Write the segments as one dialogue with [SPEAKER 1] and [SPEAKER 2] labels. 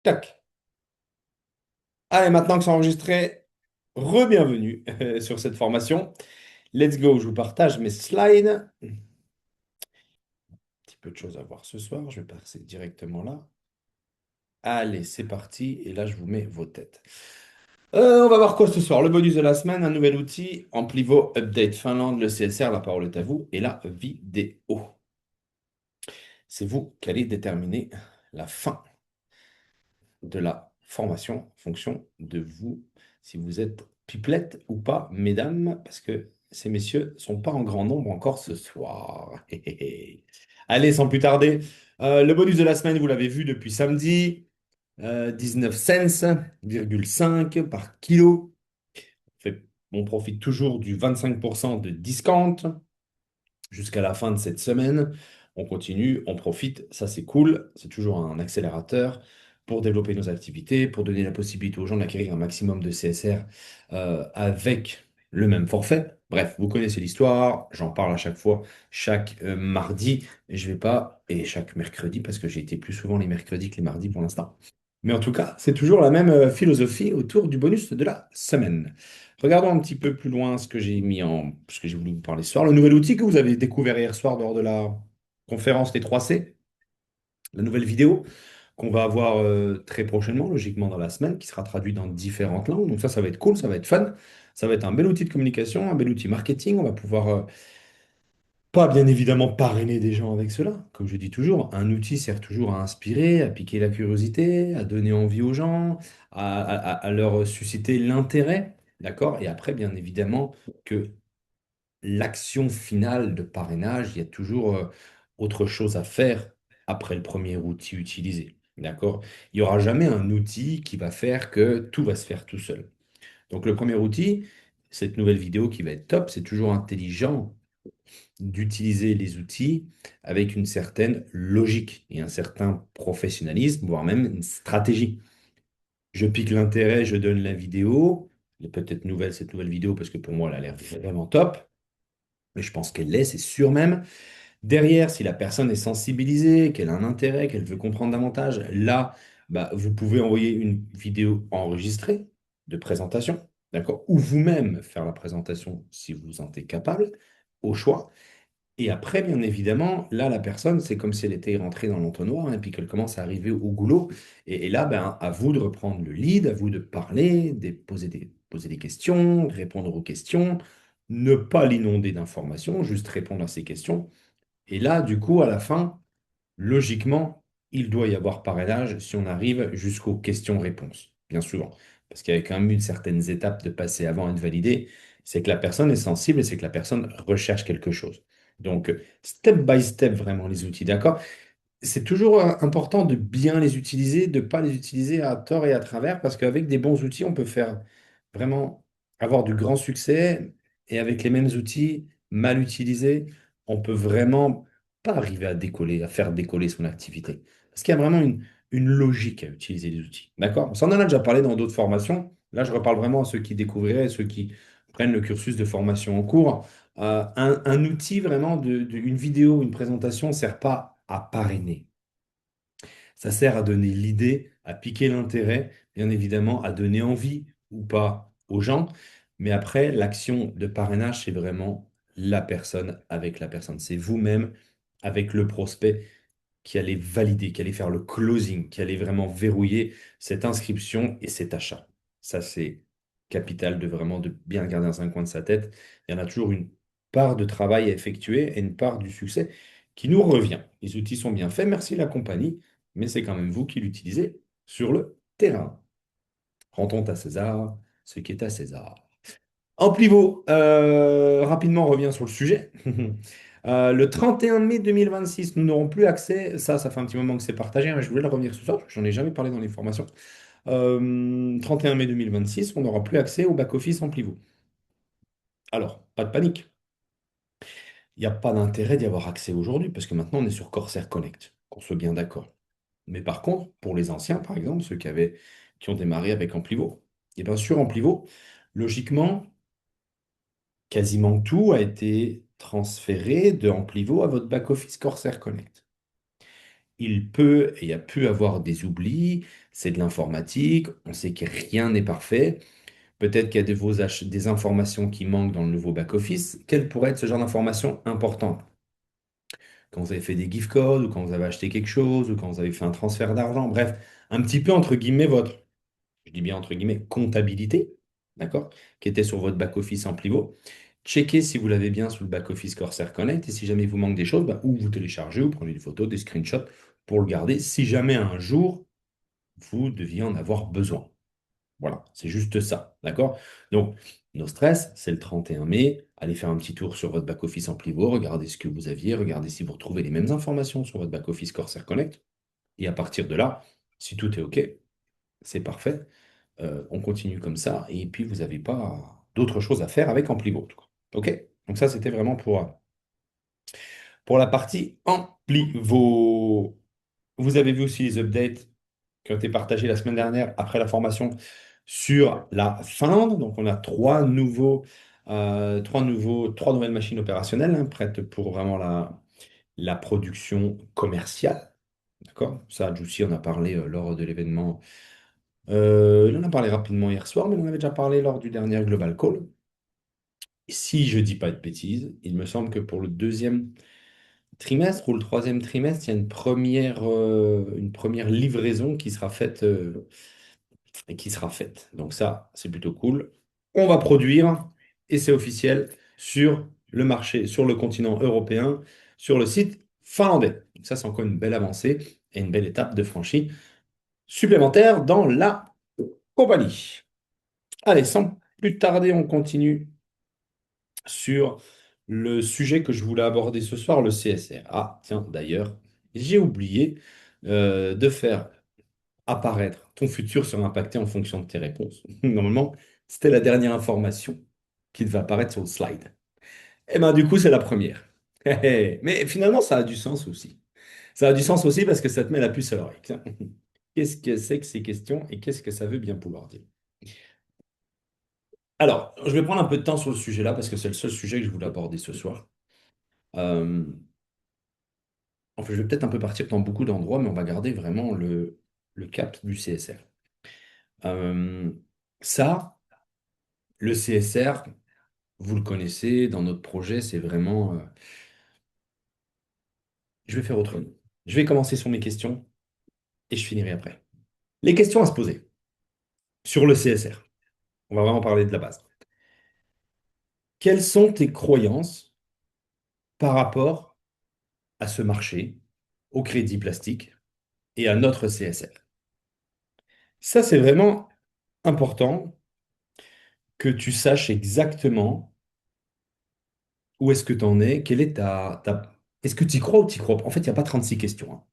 [SPEAKER 1] Tac. Allez, maintenant que c'est enregistré, re-bienvenue sur cette formation. Let's go, je vous partage mes slides. Un petit peu de choses à voir ce soir, je vais passer directement là. Allez, c'est parti, et là je vous mets vos têtes. On va voir quoi ce soir? Le bonus de la semaine, un nouvel outil, Amplivo Update Finlande, le CSR, la parole est à vous, et la vidéo. C'est vous qui allez déterminer la fin de la formation en fonction de vous, si vous êtes pipelette ou pas, mesdames, parce que ces messieurs ne sont pas en grand nombre encore ce soir. Allez, sans plus tarder, le bonus de la semaine, vous l'avez vu depuis samedi, 19 cents,5 par kilo. On profite toujours du 25% de discount jusqu'à la fin de cette semaine. On continue, on profite, ça c'est cool, c'est toujours un accélérateur pour développer nos activités, pour donner la possibilité aux gens d'acquérir un maximum de CSR avec le même forfait. Bref, vous connaissez l'histoire, j'en parle à chaque fois, chaque mardi, et je vais pas, et chaque mercredi, parce que j'ai été plus souvent les mercredis que les mardis pour l'instant. Mais en tout cas, c'est toujours la même philosophie autour du bonus de la semaine. Regardons un petit peu plus loin ce que j'ai voulu vous parler ce soir. Le nouvel outil que vous avez découvert hier soir lors de la conférence des 3C, la nouvelle vidéo qu'on va avoir très prochainement, logiquement dans la semaine, qui sera traduite dans différentes langues. Donc ça va être cool, ça va être fun. Ça va être un bel outil de communication, un bel outil marketing. On va pouvoir, pas bien évidemment parrainer des gens avec cela. Comme je dis toujours, un outil sert toujours à inspirer, à piquer la curiosité, à donner envie aux gens, à leur susciter l'intérêt. D'accord? Et après, bien évidemment, que l'action finale de parrainage, il y a toujours autre chose à faire après le premier outil utilisé. D'accord? Il n'y aura jamais un outil qui va faire que tout va se faire tout seul. Donc le premier outil, cette nouvelle vidéo qui va être top, c'est toujours intelligent d'utiliser les outils avec une certaine logique et un certain professionnalisme, voire même une stratégie. Je pique l'intérêt, je donne la vidéo. Elle est peut-être nouvelle, cette nouvelle vidéo, parce que pour moi, elle a l'air vraiment top. Mais je pense qu'elle l'est, c'est sûr même. Derrière, si la personne est sensibilisée, qu'elle a un intérêt, qu'elle veut comprendre davantage, là, bah, vous pouvez envoyer une vidéo enregistrée de présentation, d'accord? Ou vous-même faire la présentation si vous vous sentez capable, au choix. Et après, bien évidemment, là, la personne, c'est comme si elle était rentrée dans l'entonnoir, hein, et puis qu'elle commence à arriver au goulot. Et là, ben, à vous de reprendre le lead, à vous de parler, de poser des questions, répondre aux questions, ne pas l'inonder d'informations, juste répondre à ces questions. Et là, du coup, à la fin, logiquement, il doit y avoir parrainage si on arrive jusqu'aux questions-réponses, bien souvent. Parce qu'il y a quand même une certaines étapes de passer avant et de valider. C'est que la personne est sensible et c'est que la personne recherche quelque chose. Donc, step by step, vraiment, les outils, d'accord? C'est toujours important de bien les utiliser, de ne pas les utiliser à tort et à travers, parce qu'avec des bons outils, on peut faire vraiment avoir du grand succès. Et avec les mêmes outils, mal utilisés, on peut vraiment pas arriver à décoller, à faire décoller son activité. Parce qu'il y a vraiment une logique à utiliser les outils. D'accord? On s'en en a déjà parlé dans d'autres formations. Là, je reparle vraiment à ceux qui découvriraient, à ceux qui prennent le cursus de formation en cours. Un outil vraiment, une vidéo, une présentation ne sert pas à parrainer. Ça sert à donner l'idée, à piquer l'intérêt, bien évidemment, à donner envie ou pas aux gens. Mais après, l'action de parrainage, c'est vraiment la personne avec la personne. C'est vous-même avec le prospect qui allez valider, qui allez faire le closing, qui allez vraiment verrouiller cette inscription et cet achat. Ça, c'est capital de vraiment de bien garder dans un coin de sa tête. Il y en a toujours une part de travail à effectuer et une part du succès qui nous revient. Les outils sont bien faits, merci la compagnie, mais c'est quand même vous qui l'utilisez sur le terrain. Rendons à César ce qui est à César. Amplivo, rapidement, on revient sur le sujet. Le 31 mai 2026, nous n'aurons plus accès, ça fait un petit moment que c'est partagé, hein, je voulais le revenir ce soir, j'en ai jamais parlé dans les formations. 31 mai 2026, on n'aura plus accès au back-office Amplivo. Alors, pas de panique, il n'y a pas d'intérêt d'y avoir accès aujourd'hui, parce que maintenant on est sur Corsair Connect, qu'on soit bien d'accord. Mais par contre, pour les anciens, par exemple, qui ont démarré avec Amplivo, et bien sûr, Amplivo, logiquement, quasiment tout a été transféré de Amplivo à votre back-office Corsair Connect. il peut et il y a pu avoir des oublis, c'est de l'informatique, on sait que rien n'est parfait. Peut-être qu'il y a des informations qui manquent dans le nouveau back-office. Quelles pourraient être ce genre d'informations importantes? Quand vous avez fait des gift codes, ou quand vous avez acheté quelque chose, ou quand vous avez fait un transfert d'argent, bref, un petit peu entre guillemets votre, je dis bien entre guillemets, comptabilité, d'accord, qui était sur votre back-office en pivot. Checkez si vous l'avez bien sous le back-office Corsair Connect, et si jamais il vous manque des choses, bah, ou vous téléchargez, ou prenez des photos, des screenshots pour le garder, si jamais un jour vous deviez en avoir besoin. Voilà, c'est juste ça, d'accord? Donc, nos stress, c'est le 31 mai. Allez faire un petit tour sur votre back-office en pivot, regardez ce que vous aviez, regardez si vous retrouvez les mêmes informations sur votre back-office Corsair Connect. Et à partir de là, si tout est OK, c'est parfait. On continue comme ça. Et puis, vous n'avez pas d'autre chose à faire avec Amplivo, en tout cas. OK? Donc ça, c'était vraiment pour la partie Amplivo. Vous avez vu aussi les updates qui ont été partagés la semaine dernière après la formation sur la Finlande. Donc, on a trois nouvelles machines opérationnelles, hein, prêtes pour vraiment la production commerciale. D'accord? Ça, Jussi en a parlé lors de l'événement. Il en a parlé rapidement hier soir, mais on en avait déjà parlé lors du dernier Global Call. Si je dis pas de bêtises, il me semble que pour le deuxième trimestre ou le troisième trimestre, il y a une première livraison qui sera faite, Donc ça, c'est plutôt cool. On va produire, et c'est officiel, sur le marché, sur le continent européen, sur le site finlandais. Ça, c'est encore une belle avancée et une belle étape de franchie supplémentaire dans la compagnie. Allez, sans plus tarder, on continue sur le sujet que je voulais aborder ce soir, le CSR. Ah, tiens, d'ailleurs, j'ai oublié de faire apparaître. Ton futur sera impacté en fonction de tes réponses. Normalement, c'était la dernière information qui devait apparaître sur le slide. Et ben du coup, c'est la première. Mais finalement, ça a du sens aussi. Ça a du sens aussi parce que ça te met la puce à l'oreille. Tiens. Qu'est-ce que c'est que ces questions et qu'est-ce que ça veut bien pouvoir dire? Alors, je vais prendre un peu de temps sur le sujet-là parce que c'est le seul sujet que je voulais aborder ce soir. Euh, Enfin, je vais peut-être un peu partir dans beaucoup d'endroits, mais on va garder vraiment le cap du CSR. Euh, Ça, le CSR, vous le connaissez, dans notre projet, c'est vraiment... je vais faire autrement. Je vais commencer sur mes questions et je finirai après. Les questions à se poser sur le CSR. On va vraiment parler de la base. Quelles sont tes croyances par rapport à ce marché, au crédit plastique et à notre CSR? Ça, c'est vraiment important que tu saches exactement où est-ce que tu en es, quelle est Est-ce que tu y crois ou tu y crois pas? En fait, il n'y a pas 36 questions, hein.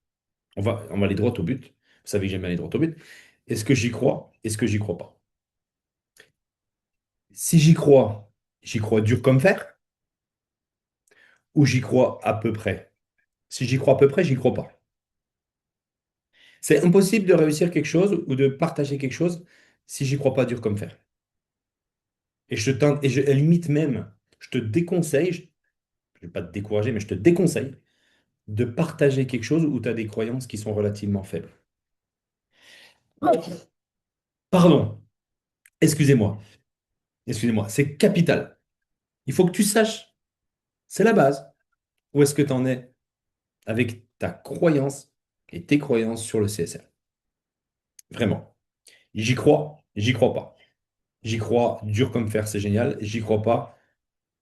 [SPEAKER 1] On va aller droit au but. Vous savez que j'aime aller droit au but. Est-ce que j'y crois? Est-ce que j'y crois pas? Si j'y crois dur comme fer ou j'y crois à peu près? Si j'y crois à peu près, j'y crois pas. C'est impossible de réussir quelque chose ou de partager quelque chose si j'y crois pas dur comme fer. À la limite même, je te déconseille, je ne vais pas te décourager, mais je te déconseille de partager quelque chose où tu as des croyances qui sont relativement faibles. Pardon, excusez-moi, excusez-moi, c'est capital. Il faut que tu saches, c'est la base, où est-ce que tu en es avec ta croyance et tes croyances sur le CSR. Vraiment. J'y crois pas. J'y crois dur comme fer, c'est génial. J'y crois pas.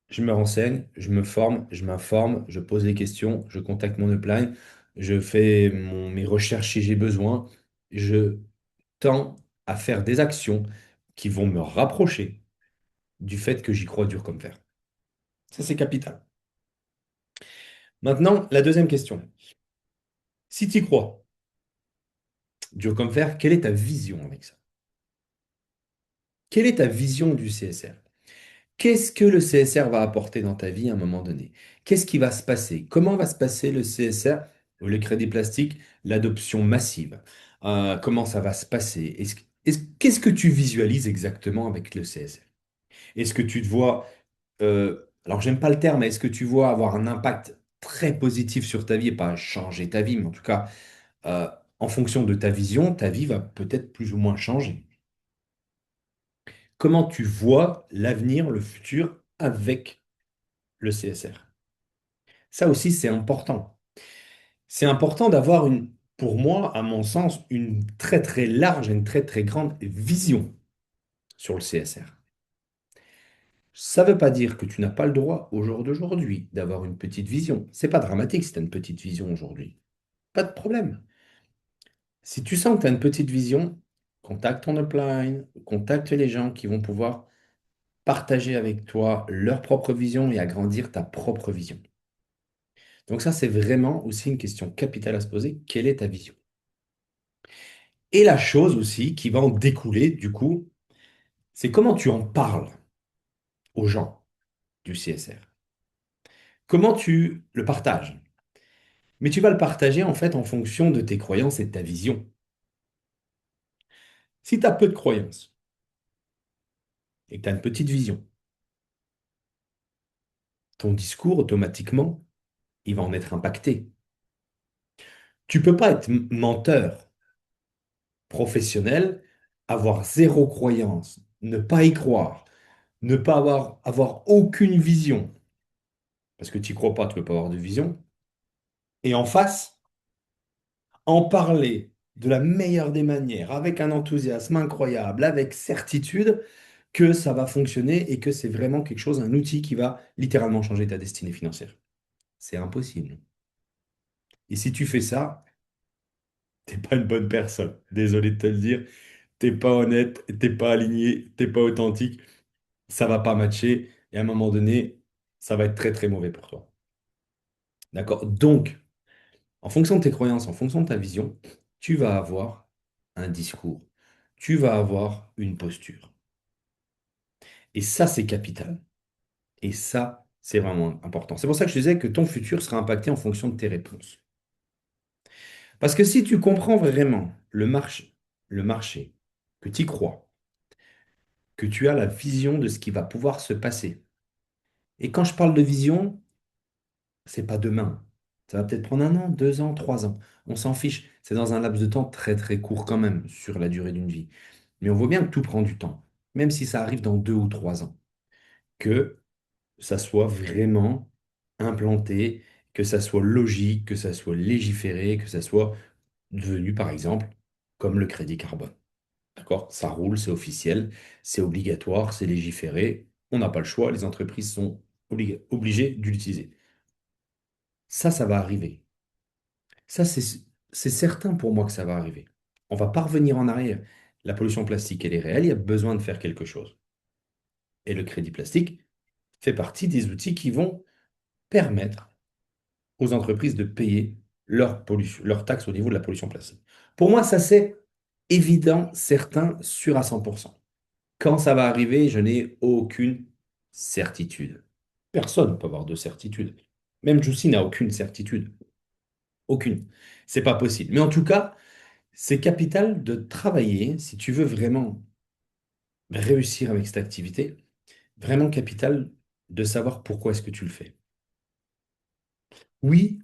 [SPEAKER 1] Je me renseigne, je me forme, je m'informe, je pose des questions, je contacte mon upline, je fais mes recherches si j'ai besoin. Je tends à faire des actions qui vont me rapprocher du fait que j'y crois dur comme fer. Ça, c'est capital. Maintenant, la deuxième question. Si tu y crois dur comme fer, quelle est ta vision avec ça? Quelle est ta vision du CSR? Qu'est-ce que le CSR va apporter dans ta vie à un moment donné? Qu'est-ce qui va se passer? Comment va se passer le CSR, ou le crédit plastique, l'adoption massive? Comment ça va se passer? Qu'est-ce que tu visualises exactement avec le CSR? Est-ce que tu te vois, alors j'aime pas le terme, mais est-ce que tu vois avoir un impact très positif sur ta vie, et pas changer ta vie, mais en tout cas euh, en fonction de ta vision, ta vie va peut-être plus ou moins changer. Comment tu vois l'avenir, le futur avec le CSR? Ça aussi, c'est important. C'est important d'avoir pour moi, à mon sens, une très très large, une très très grande vision sur le CSR. Ça ne veut pas dire que tu n'as pas le droit au jour d'aujourd'hui d'avoir une petite vision. C'est pas dramatique si tu as une petite vision aujourd'hui. Pas de problème. Si tu sens que tu as une petite vision, contacte ton upline, contacte les gens qui vont pouvoir partager avec toi leur propre vision et agrandir ta propre vision. Donc ça, c'est vraiment aussi une question capitale à se poser. Quelle est ta vision? Et la chose aussi qui va en découler, du coup, c'est comment tu en parles aux gens du CSR. Comment tu le partages? Mais tu vas le partager en fait en fonction de tes croyances et de ta vision. Si tu as peu de croyances et que tu as une petite vision, ton discours automatiquement, il va en être impacté. Tu peux pas être menteur professionnel, avoir zéro croyance, ne pas y croire, ne pas avoir aucune vision, parce que tu n'y crois pas, tu ne peux pas avoir de vision, et en face, en parler de la meilleure des manières, avec un enthousiasme incroyable, avec certitude que ça va fonctionner et que c'est vraiment quelque chose, un outil qui va littéralement changer ta destinée financière. C'est impossible. Et si tu fais ça, t'es pas une bonne personne. Désolé de te le dire. T'es pas honnête, t'es pas aligné, t'es pas authentique. Ça va pas matcher. Et à un moment donné, ça va être très très mauvais pour toi. D'accord? Donc, en fonction de tes croyances, en fonction de ta vision, tu vas avoir un discours. Tu vas avoir une posture. Et ça, c'est capital. Et ça, c'est vraiment important. C'est pour ça que je disais que ton futur sera impacté en fonction de tes réponses. Parce que si tu comprends vraiment le marché, que tu y crois, que tu as la vision de ce qui va pouvoir se passer. Et quand je parle de vision, c'est pas demain. Ça va peut-être prendre 1 an, 2 ans, 3 ans. On s'en fiche. C'est dans un laps de temps très très court quand même sur la durée d'une vie. Mais on voit bien que tout prend du temps, même si ça arrive dans 2 ou 3 ans. Que ça soit vraiment implanté, que ça soit logique, que ça soit légiféré, que ça soit devenu par exemple comme le crédit carbone. D'accord? Ça roule, c'est officiel, c'est obligatoire, c'est légiféré. On n'a pas le choix, les entreprises sont obligées d'utiliser. Ça va arriver. Ça, c'est certain pour moi que ça va arriver. On va pas revenir en arrière. La pollution plastique, elle est réelle, il y a besoin de faire quelque chose. Et le crédit plastique fait partie des outils qui vont permettre aux entreprises de payer leur pollution, leur taxe au niveau de la pollution plastique. Pour moi, ça c'est évident, certain, sûr à 100%. Quand ça va arriver, je n'ai aucune certitude. Personne ne peut avoir de certitude. Même Jussi n'a aucune certitude. Aucune. C'est pas possible. Mais en tout cas, c'est capital de travailler, si tu veux vraiment réussir avec cette activité, vraiment capital de savoir pourquoi est-ce que tu le fais. Oui,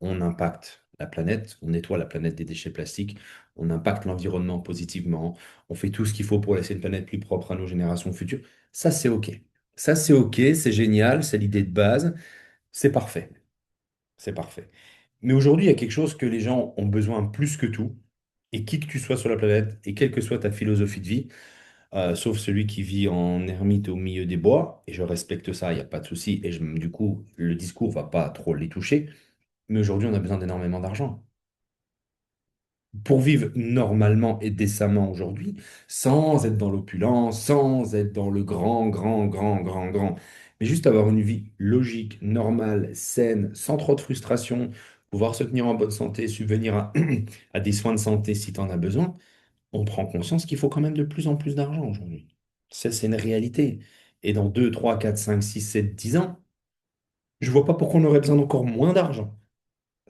[SPEAKER 1] on impacte la planète, on nettoie la planète des déchets plastiques, on impacte l'environnement positivement, on fait tout ce qu'il faut pour laisser une planète plus propre à nos générations futures. Ça, c'est OK. Ça, c'est OK, c'est génial, c'est l'idée de base, c'est parfait. C'est parfait. Mais aujourd'hui, il y a quelque chose que les gens ont besoin plus que tout, et qui que tu sois sur la planète, et quelle que soit ta philosophie de vie, sauf celui qui vit en ermite au milieu des bois, et je respecte ça, il n'y a pas de souci, et du coup, le discours va pas trop les toucher, mais aujourd'hui, on a besoin d'énormément d'argent pour vivre normalement et décemment aujourd'hui, sans être dans l'opulence, sans être dans le grand, grand, grand, grand, grand, mais juste avoir une vie logique, normale, saine, sans trop de frustration, pouvoir se tenir en bonne santé, subvenir à des soins de santé si tu en as besoin, on prend conscience qu'il faut quand même de plus en plus d'argent aujourd'hui. Ça, c'est une réalité. Et dans 2, 3, 4, 5, 6, 7, 10 ans, je vois pas pourquoi on aurait besoin d'encore moins d'argent.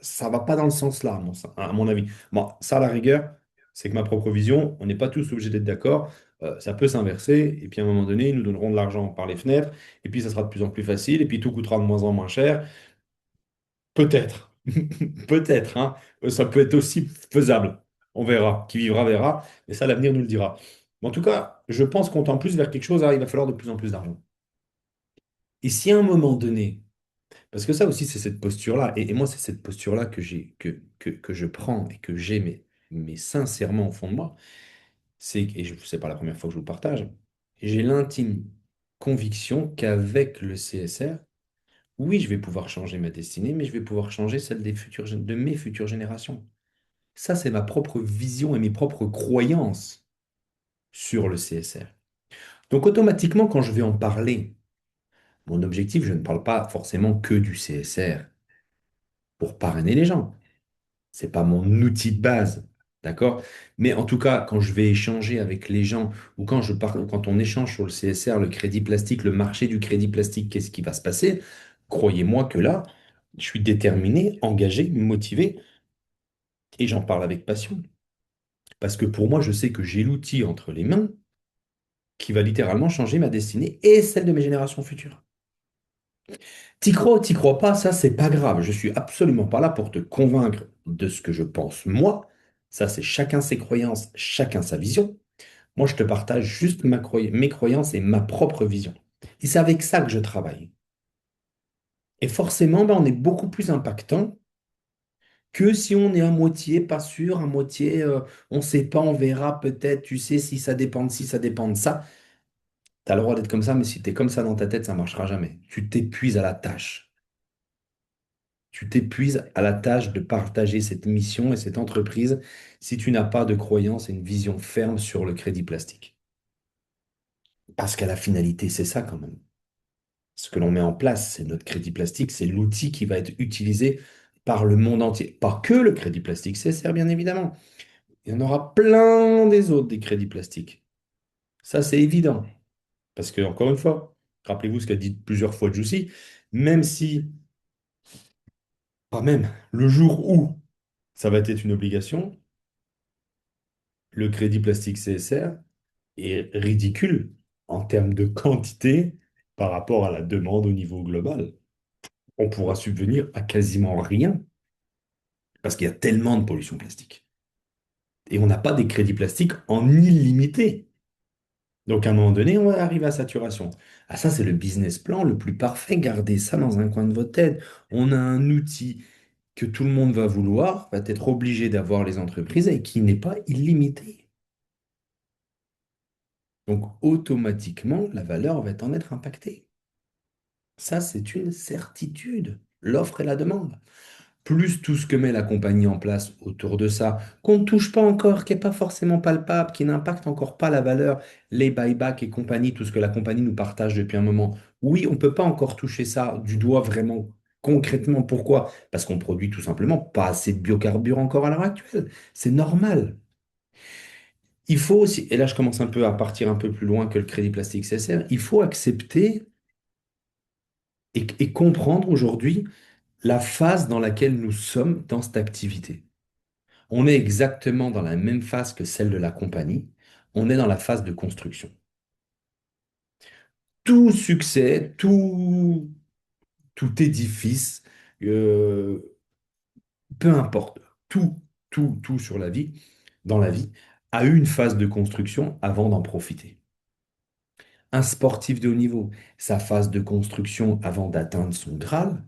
[SPEAKER 1] Ça va pas dans le sens là, à mon avis. Bon, ça, à la rigueur, c'est que ma propre vision, on n'est pas tous obligés d'être d'accord. Ça peut s'inverser, et puis à un moment donné, ils nous donneront de l'argent par les fenêtres, et puis ça sera de plus en plus facile, et puis tout coûtera de moins en moins cher. Peut-être. Peut-être, hein. Ça peut être aussi faisable. On verra. Qui vivra verra. Mais ça, l'avenir nous le dira. Mais en tout cas, je pense qu'on tend plus vers quelque chose, hein, il va falloir de plus en plus d'argent. Et si à un moment donné, parce que ça aussi, c'est cette posture-là, et moi, c'est cette posture-là que j'ai, que je prends et que j'ai, mais sincèrement au fond de moi, c'est, et je sais pas la première fois que je vous le partage, j'ai l'intime conviction qu'avec le CSR, oui, je vais pouvoir changer ma destinée, mais je vais pouvoir changer celle de mes futures générations. Ça, c'est ma propre vision et mes propres croyances sur le CSR. Donc, automatiquement, quand je vais en parler, mon objectif, je ne parle pas forcément que du CSR pour parrainer les gens. C'est pas mon outil de base, d'accord? Mais en tout cas, quand je vais échanger avec les gens ou quand on échange sur le CSR, le crédit plastique, le marché du crédit plastique, qu'est-ce qui va se passer? Croyez-moi que là, je suis déterminé, engagé, motivé et j'en parle avec passion. Parce que pour moi, je sais que j'ai l'outil entre les mains qui va littéralement changer ma destinée et celle de mes générations futures. T'y crois ou t'y crois pas, ça, c'est pas grave. Je suis absolument pas là pour te convaincre de ce que je pense moi. Ça, c'est chacun ses croyances, chacun sa vision. Moi, je te partage juste mes croyances et ma propre vision. Et c'est avec ça que je travaille. Et forcément, ben, on est beaucoup plus impactant que si on est à moitié pas sûr, à moitié on ne sait pas, on verra peut-être, tu sais, si ça dépend de ci, ça dépend de ça. Tu as le droit d'être comme ça, mais si tu es comme ça dans ta tête, ça ne marchera jamais. Tu t'épuises à la tâche. Tu t'épuises à la tâche de partager cette mission et cette entreprise si tu n'as pas de croyance et une vision ferme sur le crédit plastique. Parce qu'à la finalité, c'est ça quand même. Ce que l'on met en place, c'est notre crédit plastique, c'est l'outil qui va être utilisé par le monde entier. Pas que le crédit plastique, c'est sert bien évidemment. Il y en aura plein des autres des crédits plastiques. Ça, c'est évident. Parce que, encore une fois, rappelez-vous ce qu'a dit plusieurs fois Jussi, même si, pas même, le jour où ça va être une obligation, le crédit plastique CSR est ridicule en termes de quantité par rapport à la demande au niveau global. On pourra subvenir à quasiment rien parce qu'il y a tellement de pollution plastique. Et on n'a pas des crédits plastiques en illimité. Donc, à un moment donné, on va arriver à saturation. Ah, ça, c'est le business plan le plus parfait. Gardez ça dans un coin de votre tête. On a un outil que tout le monde va vouloir, va être obligé d'avoir les entreprises et qui n'est pas illimité. Donc, automatiquement, la valeur va en être impactée. Ça, c'est une certitude. L'offre et la demande. Plus tout ce que met la compagnie en place autour de ça, qu'on ne touche pas encore, qui n'est pas forcément palpable, qui n'impacte encore pas la valeur, les buybacks et compagnie, tout ce que la compagnie nous partage depuis un moment. Oui, on ne peut pas encore toucher ça du doigt vraiment concrètement. Pourquoi? Parce qu'on produit tout simplement pas assez de biocarburants encore à l'heure actuelle. C'est normal. Il faut aussi, et là je commence un peu à partir un peu plus loin que le crédit plastique CSR, il faut accepter et comprendre aujourd'hui la phase dans laquelle nous sommes dans cette activité. On est exactement dans la même phase que celle de la compagnie. On est dans la phase de construction. Tout succès, tout édifice, euh, peu importe, tout sur la vie, dans la vie, a eu une phase de construction avant d'en profiter. Un sportif de haut niveau, sa phase de construction avant d'atteindre son Graal,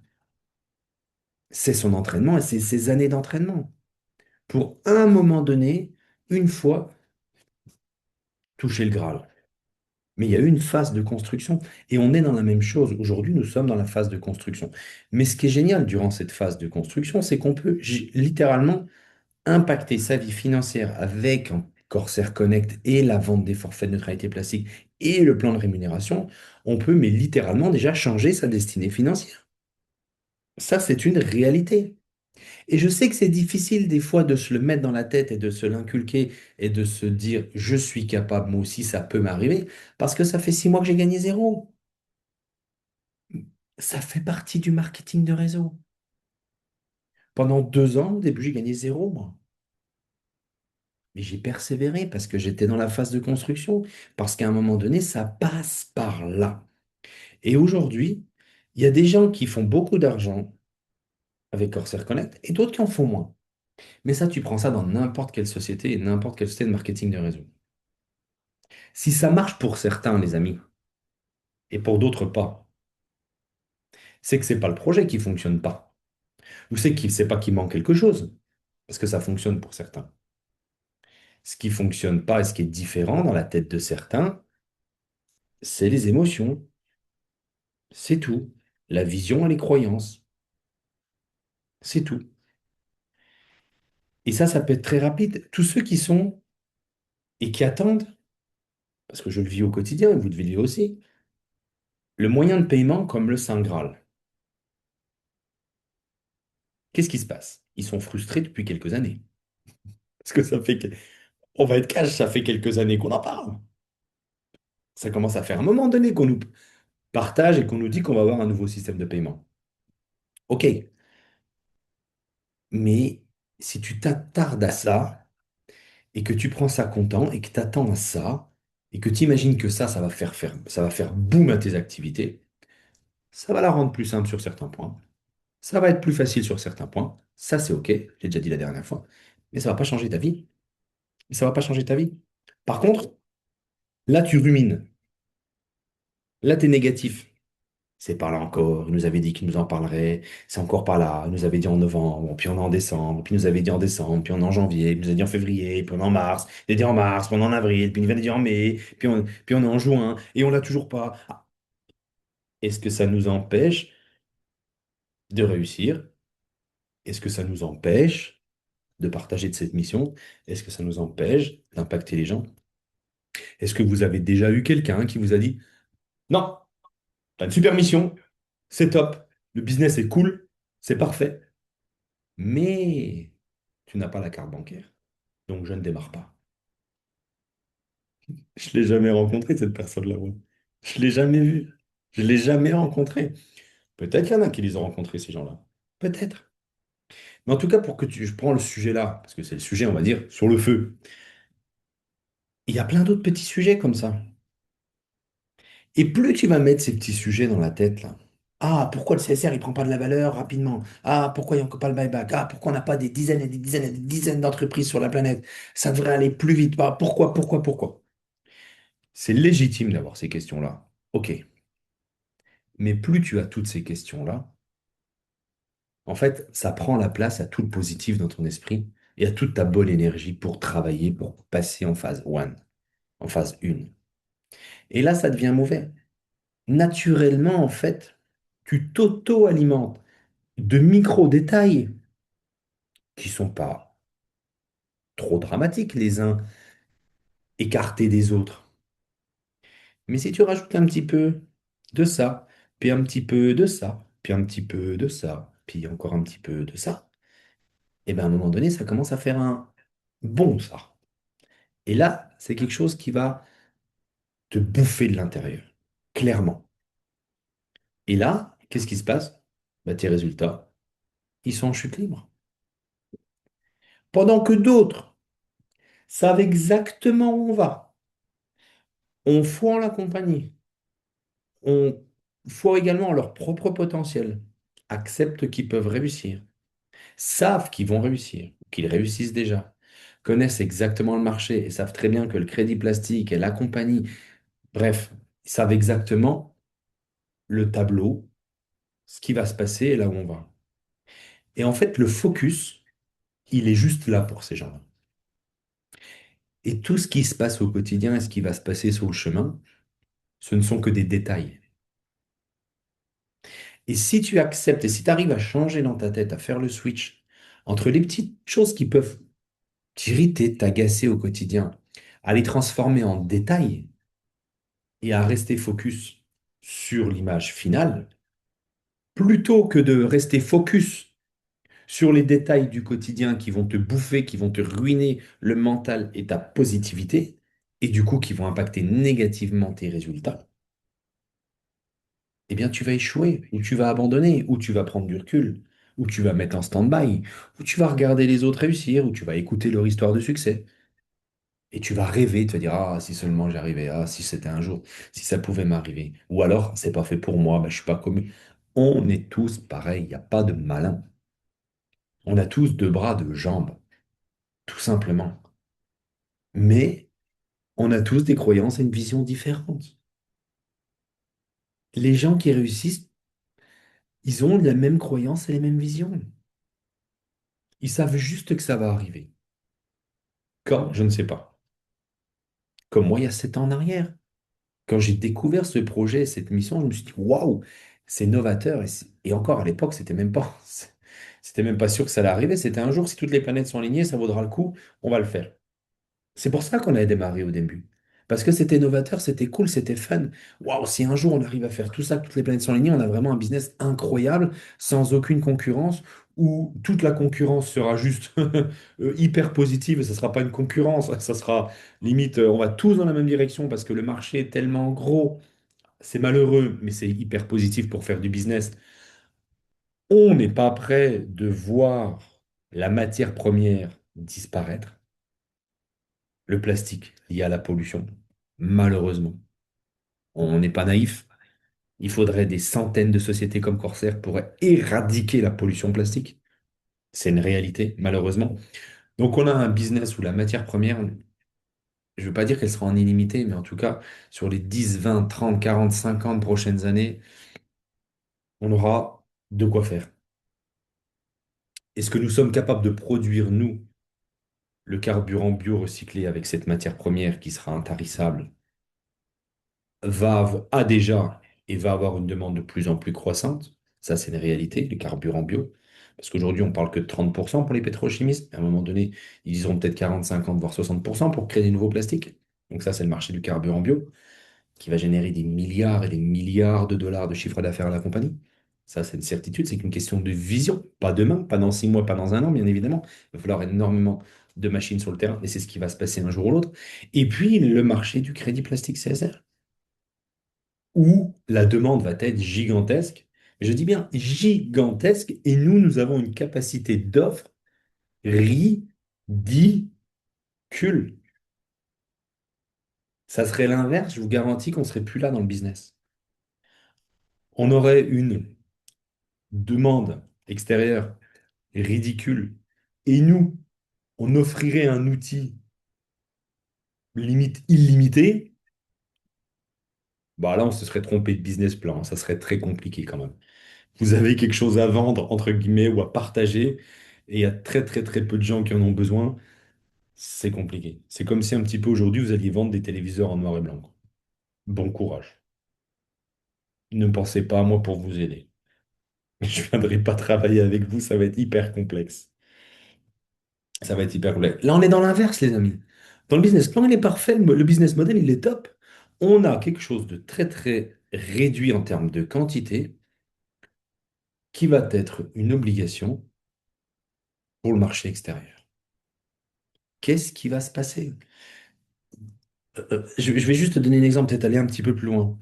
[SPEAKER 1] c'est son entraînement et c'est ses années d'entraînement. Pour un moment donné, une fois, toucher le Graal. Mais il y a eu une phase de construction et on est dans la même chose. Aujourd'hui, nous sommes dans la phase de construction. Mais ce qui est génial durant cette phase de construction, c'est qu'on peut littéralement impacter sa vie financière avec un Corsair Connect et la vente des forfaits de neutralité plastique et le plan de rémunération. On peut, mais littéralement, déjà changer sa destinée financière. Ça, c'est une réalité. Et je sais que c'est difficile des fois de se le mettre dans la tête et de se l'inculquer et de se dire, je suis capable, moi aussi, ça peut m'arriver, parce que ça fait 6 mois que j'ai gagné zéro. Ça fait partie du marketing de réseau. Pendant 2 ans, au début, j'ai gagné zéro, moi. Mais j'ai persévéré parce que j'étais dans la phase de construction, parce qu'à un moment donné, ça passe par là. Et aujourd'hui, il y a des gens qui font beaucoup d'argent avec Corsair Connect et d'autres qui en font moins. Mais ça, tu prends ça dans n'importe quelle société et n'importe quelle société de marketing de réseau. Si ça marche pour certains, les amis, et pour d'autres pas, c'est que c'est pas le projet qui fonctionne pas. Ou c'est pas qu'il manque quelque chose, parce que ça fonctionne pour certains. Ce qui fonctionne pas et ce qui est différent dans la tête de certains, c'est les émotions. C'est tout. La vision et les croyances. C'est tout. Et ça peut être très rapide. Tous ceux qui sont et qui attendent, parce que je le vis au quotidien, et vous devez le vivre aussi, le moyen de paiement comme le Saint Graal. Qu'est-ce qui se passe? Ils sont frustrés depuis quelques années. Parce que on va être cash, ça fait quelques années qu'on en parle. Ça commence à faire un moment donné qu'on nous partage et qu'on nous dit qu'on va avoir un nouveau système de paiement. OK, mais si tu t'attardes à ça et que tu prends ça comptant et que tu attends à ça et que tu imagines que ça va faire boum à tes activités, ça va la rendre plus simple sur certains points. Ça va être plus facile sur certains points. Ça, c'est OK, j'ai déjà dit la dernière fois. Mais ça va pas changer ta vie. Ça va pas changer ta vie. Par contre, là, tu rumines. Là, tu es négatif. C'est par là encore. Il nous avait dit qu'il nous en parlerait. C'est encore pas là. Il nous avait dit en novembre, puis on est en décembre, puis il nous avait dit en décembre, puis on est en janvier, puis il nous a dit en février, puis on est en mars, il a dit en mars, puis on est en avril, puis il nous a dit en mai, puis on est en juin, et on l'a toujours pas. Ah, est-ce que ça nous empêche de réussir? Est-ce que ça nous empêche de partager de cette mission? Est-ce que ça nous empêche d'impacter les gens? Est-ce que vous avez déjà eu quelqu'un qui vous a dit, non, t'as une super mission, c'est top, le business est cool, c'est parfait, mais tu n'as pas la carte bancaire, donc je ne démarre pas. Je l'ai jamais rencontré, cette personne-là, moi. Je l'ai jamais vue. Je l'ai jamais rencontré. Peut-être qu'il y en a qui les ont rencontrés, ces gens-là. Peut-être. Mais en tout cas, je prends le sujet là, parce que c'est le sujet, on va dire, sur le feu. Il y a plein d'autres petits sujets comme ça. Et plus tu vas mettre ces petits sujets dans la tête, là. Ah, pourquoi le CSR, il prend pas de la valeur rapidement? Ah, pourquoi il n'y a encore pas le buyback? Ah, pourquoi on n'a pas des dizaines et des dizaines et des dizaines d'entreprises sur la planète? Ça devrait aller plus vite. Ah, pourquoi? C'est légitime d'avoir ces questions-là. OK. Mais plus tu as toutes ces questions-là, en fait, ça prend la place à tout le positif dans ton esprit et à toute ta bonne énergie pour travailler, pour passer en phase 1, en phase 1. Et là, ça devient mauvais. Naturellement, en fait, tu t'auto-alimentes de micro-détails qui sont pas trop dramatiques les uns écartés des autres. Mais si tu rajoutes un petit peu de ça, puis un petit peu de ça, puis un petit peu de ça, puis encore un petit peu de ça, et bien à un moment donné, ça commence à faire un bon ça. Et là, c'est quelque chose qui va te bouffer de l'intérieur, clairement. Et là, qu'est-ce qui se passe? Bah, tes résultats, ils sont en chute libre. Pendant que d'autres savent exactement où on va, ont foi en la compagnie, ont foi également en leur propre potentiel, acceptent qu'ils peuvent réussir, savent qu'ils vont réussir, qu'ils réussissent déjà, connaissent exactement le marché et savent très bien que le crédit plastique et la compagnie, bref, ils savent exactement le tableau, ce qui va se passer et là où on va. Et en fait, le focus, il est juste là pour ces gens-là. Et tout ce qui se passe au quotidien et ce qui va se passer sur le chemin, ce ne sont que des détails. Et si tu acceptes et si tu arrives à changer dans ta tête, à faire le switch entre les petites choses qui peuvent t'irriter, t'agacer au quotidien, à les transformer en détails et à rester focus sur l'image finale, plutôt que de rester focus sur les détails du quotidien qui vont te bouffer, qui vont te ruiner le mental et ta positivité, et du coup qui vont impacter négativement tes résultats, eh bien tu vas échouer, ou tu vas abandonner, ou tu vas prendre du recul, ou tu vas mettre en stand-by, ou tu vas regarder les autres réussir, ou tu vas écouter leur histoire de succès. Et tu vas rêver, tu vas dire, ah, si seulement j'arrivais, ah, si c'était un jour, si ça pouvait m'arriver. Ou alors, c'est pas fait pour moi, ben, je suis pas commu. On est tous pareils, il n'y a pas de malin. On a tous deux bras, deux jambes, tout simplement. Mais on a tous des croyances et une vision différente. Les gens qui réussissent, ils ont la même croyance et les mêmes visions. Ils savent juste que ça va arriver. Quand? Je ne sais pas. Comme moi, il y a 7 ans en arrière. Quand j'ai découvert ce projet, cette mission, je me suis dit, waouh, c'est novateur. Et encore à l'époque, c'était même pas sûr que ça allait arriver. C'était un jour, si toutes les planètes sont alignées, ça vaudra le coup, on va le faire. C'est pour ça qu'on a démarré au début. Parce que c'était novateur, c'était cool, c'était fun. Waouh, si un jour on arrive à faire tout ça, que toutes les planètes sont alignées, on a vraiment un business incroyable, sans aucune concurrence, où toute la concurrence sera juste hyper positive, et ça ne sera pas une concurrence, ça sera limite, on va tous dans la même direction parce que le marché est tellement gros, c'est malheureux, mais c'est hyper positif pour faire du business. On n'est pas prêt de voir la matière première disparaître, le plastique lié à la pollution, malheureusement. On n'est pas naïf. Il faudrait des centaines de sociétés comme Corsair pour éradiquer la pollution plastique. C'est une réalité, malheureusement. Donc on a un business où la matière première, je ne veux pas dire qu'elle sera en illimité, mais en tout cas, sur les 10, 20, 30, 40, 50 prochaines années, on aura de quoi faire. Est-ce que nous sommes capables de produire, nous, le carburant bio-recyclé avec cette matière première qui sera intarissable, a déjà et va avoir une demande de plus en plus croissante. Ça, c'est une réalité, les carburants bio. Parce qu'aujourd'hui, on parle que de 30% pour les pétrochimistes. À un moment donné, ils diront peut-être 40, 50, voire 60% pour créer des nouveaux plastiques. Donc ça, c'est le marché du carburant bio qui va générer des milliards et des milliards de dollars de chiffre d'affaires à la compagnie. Ça, c'est une certitude, c'est qu'une question de vision. Pas demain, pas dans 6 mois, pas dans un an, bien évidemment. Il va falloir énormément de machines sur le terrain, et c'est ce qui va se passer un jour ou l'autre. Et puis, le marché du crédit plastique CSR où la demande va être gigantesque. Je dis bien gigantesque, et nous avons une capacité d'offre ridicule. Ça serait l'inverse, je vous garantis qu'on serait plus là dans le business. On aurait une demande extérieure ridicule, et nous, on offrirait un outil limite illimité. Bah là, on se serait trompé de business plan, ça serait très compliqué quand même. Vous avez quelque chose à vendre, entre guillemets, ou à partager, et il y a très très très peu de gens qui en ont besoin. C'est compliqué. C'est comme si un petit peu aujourd'hui, vous alliez vendre des téléviseurs en noir et blanc. Bon courage. Ne pensez pas à moi pour vous aider. Je ne viendrai pas travailler avec vous, ça va être hyper complexe. Ça va être hyper complexe. Là, on est dans l'inverse, les amis. Dans le business plan, il est parfait, le business model, il est top. On a quelque chose de très, très réduit en termes de quantité qui va être une obligation pour le marché extérieur. Qu'est-ce qui va se passer? Je vais juste te donner un exemple, peut-être aller un petit peu plus loin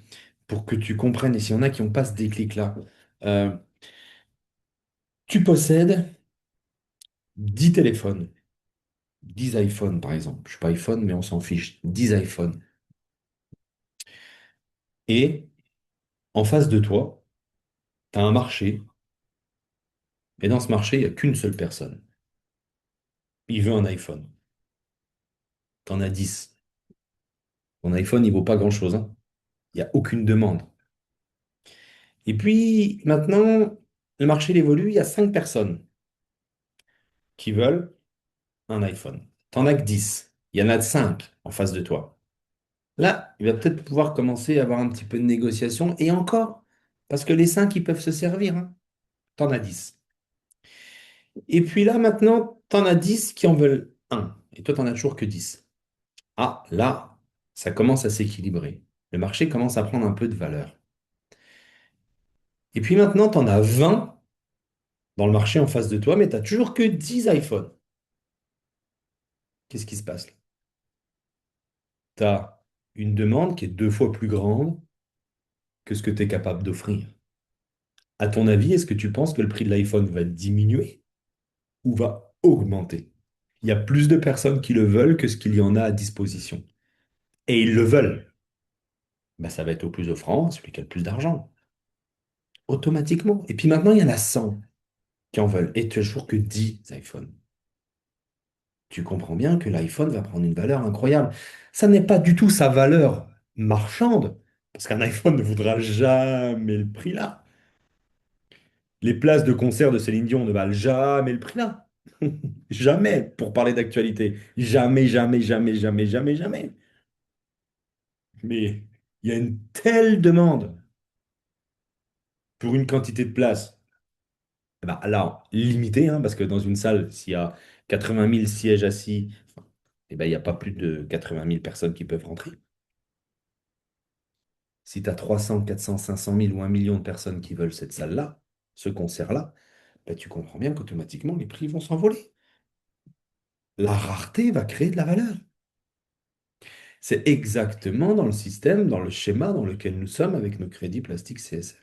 [SPEAKER 1] pour que tu comprennes. Et s'il y en a qui n'ont pas ce déclic-là, Euh, tu possèdes 10 téléphones, 10 iPhones par exemple. Je ne suis pas iPhone, mais on s'en fiche. 10 iPhones. Et en face de toi, tu as un marché. Et dans ce marché, il n'y a qu'une seule personne. Il veut un iPhone. Tu en as 10. Ton iPhone, il vaut pas grand-chose, hein. Il n'y a aucune demande. Et puis maintenant, le marché il évolue. Il y a 5 personnes qui veulent un iPhone. Tu n'en as que 10. Il y en a 5 en face de toi. Là, il va peut-être pouvoir commencer à avoir un petit peu de négociation. Et encore, parce que les 5 ils peuvent se servir, hein. T'en as 10. Et puis là, maintenant, t'en as 10 qui en veulent un. Et toi, t'en as toujours que 10. Ah, là, ça commence à s'équilibrer. Le marché commence à prendre un peu de valeur. Et puis maintenant, t'en as 20 dans le marché en face de toi, mais t'as toujours que 10 iPhones. Qu'est-ce qui se passe là? T'as une demande qui est 2 fois plus grande que ce que tu es capable d'offrir. À ton avis, est-ce que tu penses que le prix de l'iPhone va diminuer ou va augmenter? Il y a plus de personnes qui le veulent que ce qu'il y en a à disposition. Et ils le veulent. Ben, ça va être au plus offrant, celui qui a le plus d'argent. Automatiquement. Et puis maintenant, il y en a 100. qui en veulent, et toujours que 10 iPhones. Tu comprends bien que l'iPhone va prendre une valeur incroyable. Ça n'est pas du tout sa valeur marchande, parce qu'un iPhone ne vaudra jamais le prix là. Les places de concert de Céline Dion ne valent jamais le prix là. Jamais, pour parler d'actualité. Jamais, jamais, jamais, jamais, jamais, jamais. Mais il y a une telle demande pour une quantité de places. Bah, alors, limitée, hein, parce que dans une salle, s'il y a 80 000 sièges assis, eh ben, il n'y a pas plus de 80 000 personnes qui peuvent rentrer. Si tu as 300, 400, 500 000 ou 1 million de personnes qui veulent cette salle-là, ce concert-là, ben, tu comprends bien qu'automatiquement, les prix vont s'envoler. La rareté va créer de la valeur. C'est exactement dans le système, dans le schéma dans lequel nous sommes avec nos crédits plastiques CSR.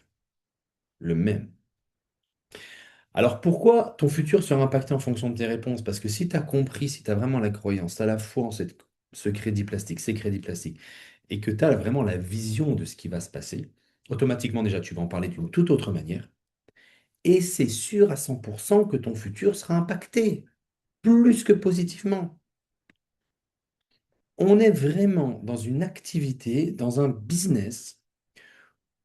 [SPEAKER 1] Le même. Alors pourquoi ton futur sera impacté en fonction de tes réponses? Parce que si tu as compris, si tu as vraiment la croyance, tu as la foi en ce crédit plastique, ces crédits plastiques, et que tu as vraiment la vision de ce qui va se passer, automatiquement déjà tu vas en parler d'une toute autre manière. Et c'est sûr à 100% que ton futur sera impacté, plus que positivement. On est vraiment dans une activité, dans un business,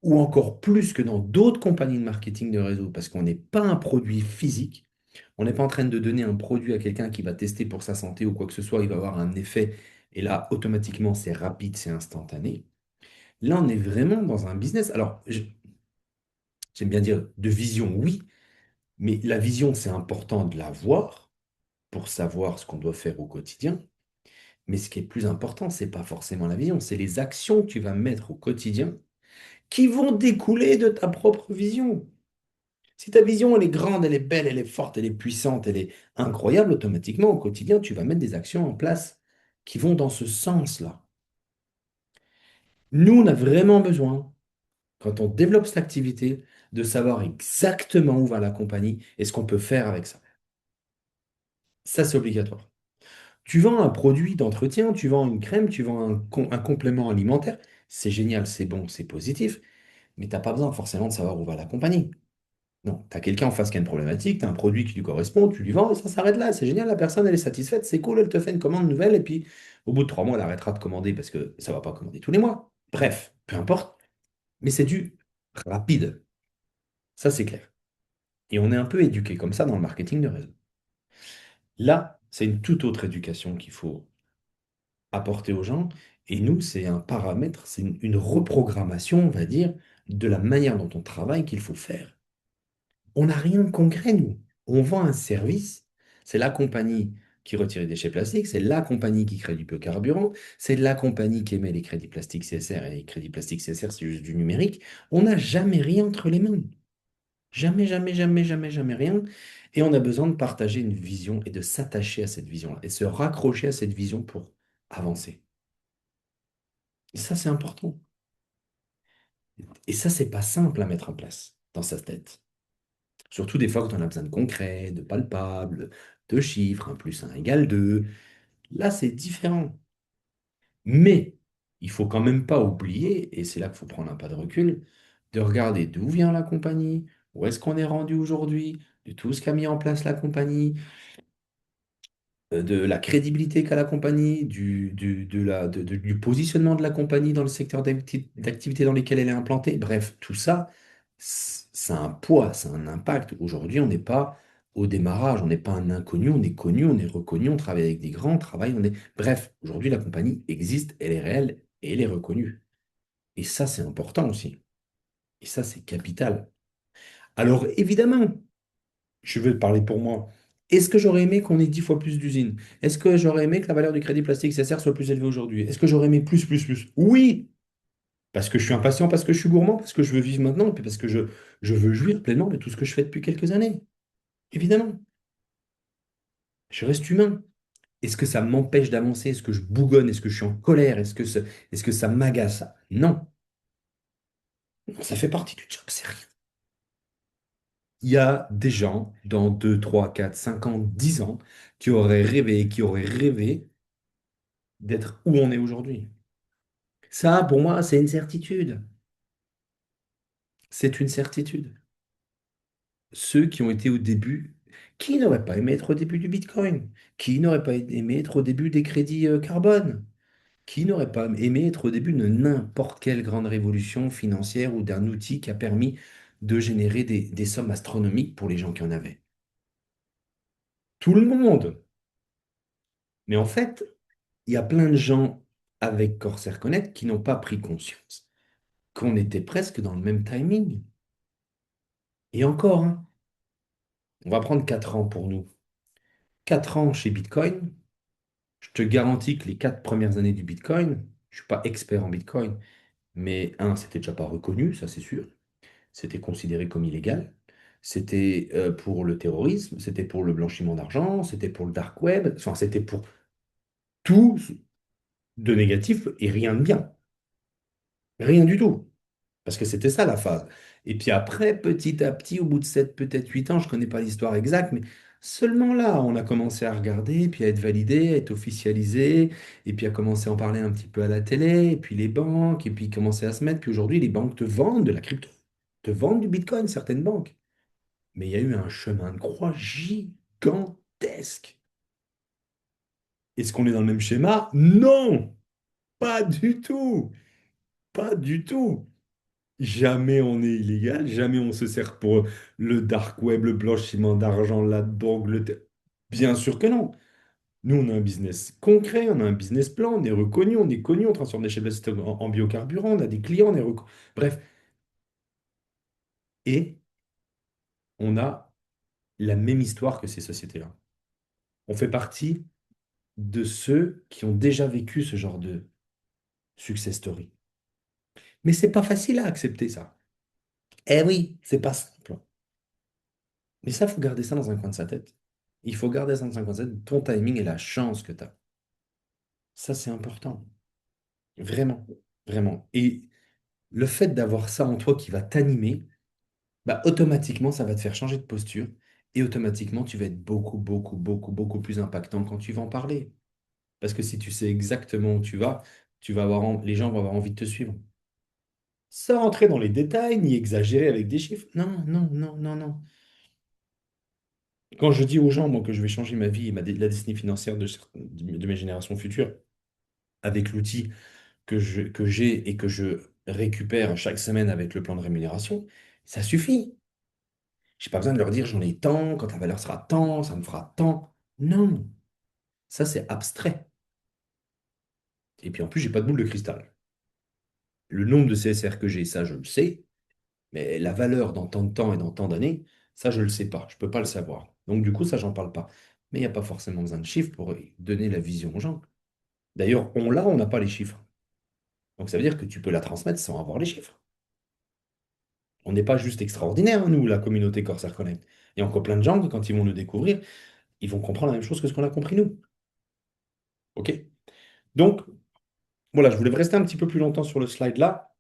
[SPEAKER 1] ou encore plus que dans d'autres compagnies de marketing de réseau, parce qu'on n'est pas un produit physique. On n'est pas en train de donner un produit à quelqu'un qui va tester pour sa santé ou quoi que ce soit, il va avoir un effet, et là, automatiquement, c'est rapide, c'est instantané. Là, on est vraiment dans un business. Alors, j'aime bien dire de vision, oui, mais la vision, c'est important de la voir pour savoir ce qu'on doit faire au quotidien. Mais ce qui est plus important, c'est pas forcément la vision, c'est les actions que tu vas mettre au quotidien qui vont découler de ta propre vision. Si ta vision, elle est grande, elle est belle, elle est forte, elle est puissante, elle est incroyable, automatiquement, au quotidien, tu vas mettre des actions en place qui vont dans ce sens-là. Nous, on a vraiment besoin, quand on développe cette activité, de savoir exactement où va la compagnie et ce qu'on peut faire avec ça. Ça, c'est obligatoire. Tu vends un produit d'entretien, tu vends une crème, tu vends un complément alimentaire. C'est génial, c'est bon, c'est positif, mais tu n'as pas besoin forcément de savoir où va la compagnie. Non, tu as quelqu'un en face qui a une problématique, tu as un produit qui lui correspond, tu lui vends et ça s'arrête là. C'est génial, la personne elle est satisfaite, c'est cool, elle te fait une commande nouvelle et puis au bout de 3 mois, elle arrêtera de commander parce que ça ne va pas commander tous les mois. Bref, peu importe, mais c'est du rapide. Ça, c'est clair. Et on est un peu éduqué comme ça dans le marketing de réseau. Là, c'est une toute autre éducation qu'il faut apporter aux gens. Et nous, c'est un paramètre, c'est une reprogrammation, on va dire, de la manière dont on travaille qu'il faut faire. On n'a rien de concret, nous. On vend un service. C'est la compagnie qui retire les déchets plastiques, c'est la compagnie qui crée du biocarburant, c'est la compagnie qui émet les crédits plastiques CSR, et les crédits plastiques CSR, c'est juste du numérique. On n'a jamais rien entre les mains. Jamais, jamais, jamais, jamais, jamais rien. Et on a besoin de partager une vision et de s'attacher à cette vision-là et se raccrocher à cette vision pour avancer. Et ça, c'est important. Et ça, c'est pas simple à mettre en place dans sa tête. Surtout des fois quand on a besoin de concret, de palpable, de chiffres, 1 + 1 = 2. Là, c'est différent. Mais il faut quand même pas oublier, et c'est là qu'il faut prendre un pas de recul, de regarder d'où vient la compagnie, où est-ce qu'on est rendu aujourd'hui, de tout ce qu'a mis en place la compagnie, de la crédibilité qu'a la compagnie, du positionnement de la compagnie dans le secteur d'activité dans lequel elle est implantée. Bref, tout ça, ça a un poids, ça a un impact. Aujourd'hui, on n'est pas au démarrage, on n'est pas un inconnu, on est connu, on est reconnu, on travaille avec des grands, on travaille, on est... Bref, aujourd'hui, la compagnie existe, elle est réelle et elle est reconnue. Et ça, c'est important aussi. Et ça, c'est capital. Alors, évidemment, je veux te parler pour moi. Est-ce que j'aurais aimé qu'on ait 10 fois plus d'usines? Est-ce que j'aurais aimé que la valeur du crédit plastique CSR soit plus élevée aujourd'hui? Est-ce que j'aurais aimé plus, plus, plus? Oui! Parce que je suis impatient, parce que je suis gourmand, parce que je veux vivre maintenant, et puis parce que je veux jouir pleinement de tout ce que je fais depuis quelques années. Évidemment. Je reste humain. Est-ce que ça m'empêche d'avancer? Est-ce que je bougonne? Est-ce que je suis en colère? Est-ce que ça m'agace? Non. Non, ça fait partie du job, c'est rien. Il y a des gens dans 2, 3, 4, 5 ans, 10 ans qui auraient rêvé d'être où on est aujourd'hui. Ça, pour moi, c'est une certitude. C'est une certitude. ceux qui ont été au début, qui n'auraient pas aimé être au début du Bitcoin? Qui n'aurait pas aimé être au début des crédits carbone? Qui n'aurait pas aimé être au début de n'importe quelle grande révolution financière ou d'un outil qui a permis de générer des sommes astronomiques pour les gens qui en avaient? Tout le monde. Mais en fait, il y a plein de gens avec Corsair Connect qui n'ont pas pris conscience qu'on était presque dans le même timing. Et encore, hein, on va prendre 4 ans pour nous. 4 ans chez Bitcoin, je te garantis que les 4 premières années du Bitcoin, je ne suis pas expert en Bitcoin, mais un, c'était déjà pas reconnu, ça c'est sûr. C'était considéré comme illégal. C'était pour le terrorisme, c'était pour le blanchiment d'argent, c'était pour le dark web, enfin c'était pour tout de négatif et rien de bien. Rien du tout. Parce que c'était ça la phase. Et puis après, petit à petit, au bout de 7 peut-être 8 ans, je ne connais pas l'histoire exacte, mais seulement là, on a commencé à regarder, puis à être validé, à être officialisé, et puis à commencer à en parler un petit peu à la télé, et puis les banques, et puis commencer à se mettre. Puis aujourd'hui, les banques te vendent de la crypto, te vendent du Bitcoin, certaines banques. Mais il y a eu un chemin de croix gigantesque. Est-ce qu'on est dans le même schéma? Non, pas du tout. Pas du tout. Jamais on est illégal, jamais on se sert pour le dark web, le blanchiment d'argent, la drogue, Bien sûr que non. Nous, on a un business concret, on a un business plan, on est reconnu, on est connu, on transforme des chaînes de stock en biocarburant, on a des clients, on est reconnu. Bref, et on a la même histoire que ces sociétés-là. On fait partie de ceux qui ont déjà vécu ce genre de success story. Mais c'est pas facile à accepter ça. Eh oui, c'est pas simple. Mais ça, faut garder ça dans un coin de sa tête. Il faut garder ça dans un coin de sa tête, ton timing et la chance que tu as. Ça, c'est important. Vraiment, vraiment. Et le fait d'avoir ça en toi qui va t'animer, bah, automatiquement, ça va te faire changer de posture. Et automatiquement, tu vas être beaucoup, beaucoup, beaucoup, beaucoup plus impactant quand tu vas en parler. Parce que si tu sais exactement où tu vas avoir, les gens vont avoir envie de te suivre. Sans rentrer dans les détails, ni exagérer avec des chiffres. Non, non, non, non, non. Quand je dis aux gens, moi, que je vais changer ma vie et la destinée financière de mes générations futures avec l'outil que j'ai et que je récupère chaque semaine avec le plan de rémunération, ça suffit. J'ai pas besoin de leur dire j'en ai tant, quand la valeur sera tant, ça me fera tant. Non, ça c'est abstrait. Et puis en plus, j'ai pas de boule de cristal. Le nombre de CSR que j'ai, ça je le sais, mais la valeur dans tant de temps et dans tant d'années, ça je le sais pas, je peux pas le savoir. Donc du coup, ça j'en parle pas. Mais il n'y a pas forcément besoin de chiffres pour donner la vision aux gens. D'ailleurs, on n'a pas les chiffres. Donc ça veut dire que tu peux la transmettre sans avoir les chiffres. On n'est pas juste extraordinaire, hein, nous, la communauté Corsair Connect. Il y a encore plein de gens que quand ils vont nous découvrir, ils vont comprendre la même chose que ce qu'on a compris nous. OK? Donc, voilà, je voulais rester un petit peu plus longtemps sur le slide là.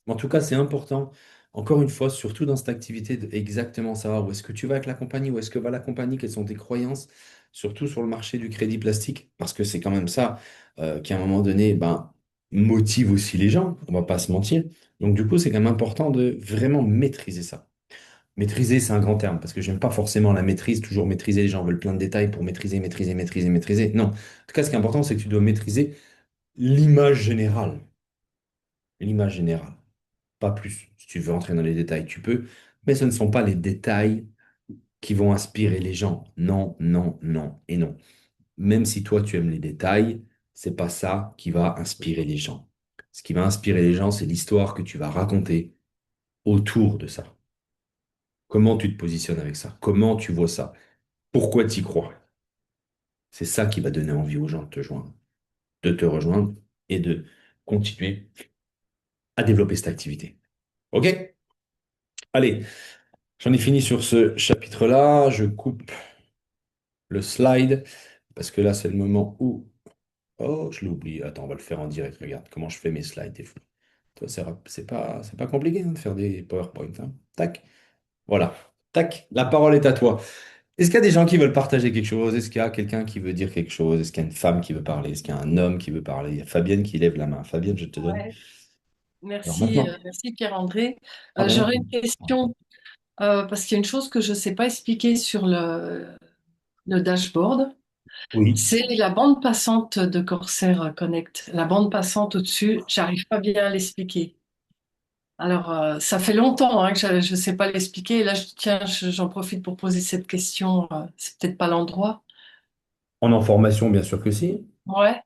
[SPEAKER 1] En tout cas, c'est important, encore une fois, surtout dans cette activité, de exactement savoir où est-ce que tu vas avec la compagnie, où est-ce que va la compagnie, quelles sont tes croyances, surtout sur le marché du crédit plastique, parce que c'est quand même ça qui, à un moment donné, ben, motive aussi les gens, on va pas se mentir. Donc, du coup, c'est quand même important de vraiment maîtriser ça. Maîtriser, c'est un grand terme, parce que j'aime pas forcément la maîtrise, toujours maîtriser, les gens veulent plein de détails pour maîtriser, maîtriser, maîtriser, maîtriser. Non. En tout cas, ce qui est important, c'est que tu dois maîtriser l'image générale. L'image générale. Pas plus. Si tu veux entrer dans les détails, tu peux, mais ce ne sont pas les détails qui vont inspirer les gens. Non, non, non et non. Même si toi, tu aimes les détails, c'est pas ça qui va inspirer les gens. Ce qui va inspirer les gens, c'est l'histoire que tu vas raconter autour de ça. Comment tu te positionnes avec ça? Comment tu vois ça? Pourquoi tu y crois? C'est ça qui va donner envie aux gens de te joindre, de te rejoindre et de continuer à développer cette activité. OK? Allez, j'en ai fini sur ce chapitre-là. Je coupe le slide parce que là, c'est le moment où... Oh, je l'ai oublié. Attends, on va le faire en direct. Regarde comment je fais mes slides. T'es fou. Toi, c'est pas compliqué hein, de faire des PowerPoint, hein. Tac. Voilà. Tac. La parole est à toi. Est-ce qu'il y a des gens qui veulent partager quelque chose? Est-ce qu'il y a quelqu'un qui veut dire quelque chose? Est-ce qu'il y a une femme qui veut parler? Est-ce qu'il y a un homme qui veut parler? Il y a Fabienne qui lève la main. Fabienne, je te donne.
[SPEAKER 2] Ouais,
[SPEAKER 1] Alors
[SPEAKER 2] merci,
[SPEAKER 1] maintenant.
[SPEAKER 2] merci Pierre-André.
[SPEAKER 1] Ah ben non.
[SPEAKER 2] J'aurais une question. Parce qu'il y a une chose que je ne sais pas expliquer sur le dashboard,
[SPEAKER 1] Oui.
[SPEAKER 2] c'est la bande passante de Corsair Connect. La bande passante au-dessus, j'arrive pas bien à l'expliquer. Alors, ça fait longtemps hein, que je ne sais pas l'expliquer. Et là, tiens, j'en profite pour poser cette question. C'est peut-être pas l'endroit.
[SPEAKER 1] En formation, bien sûr que si.
[SPEAKER 2] Ouais.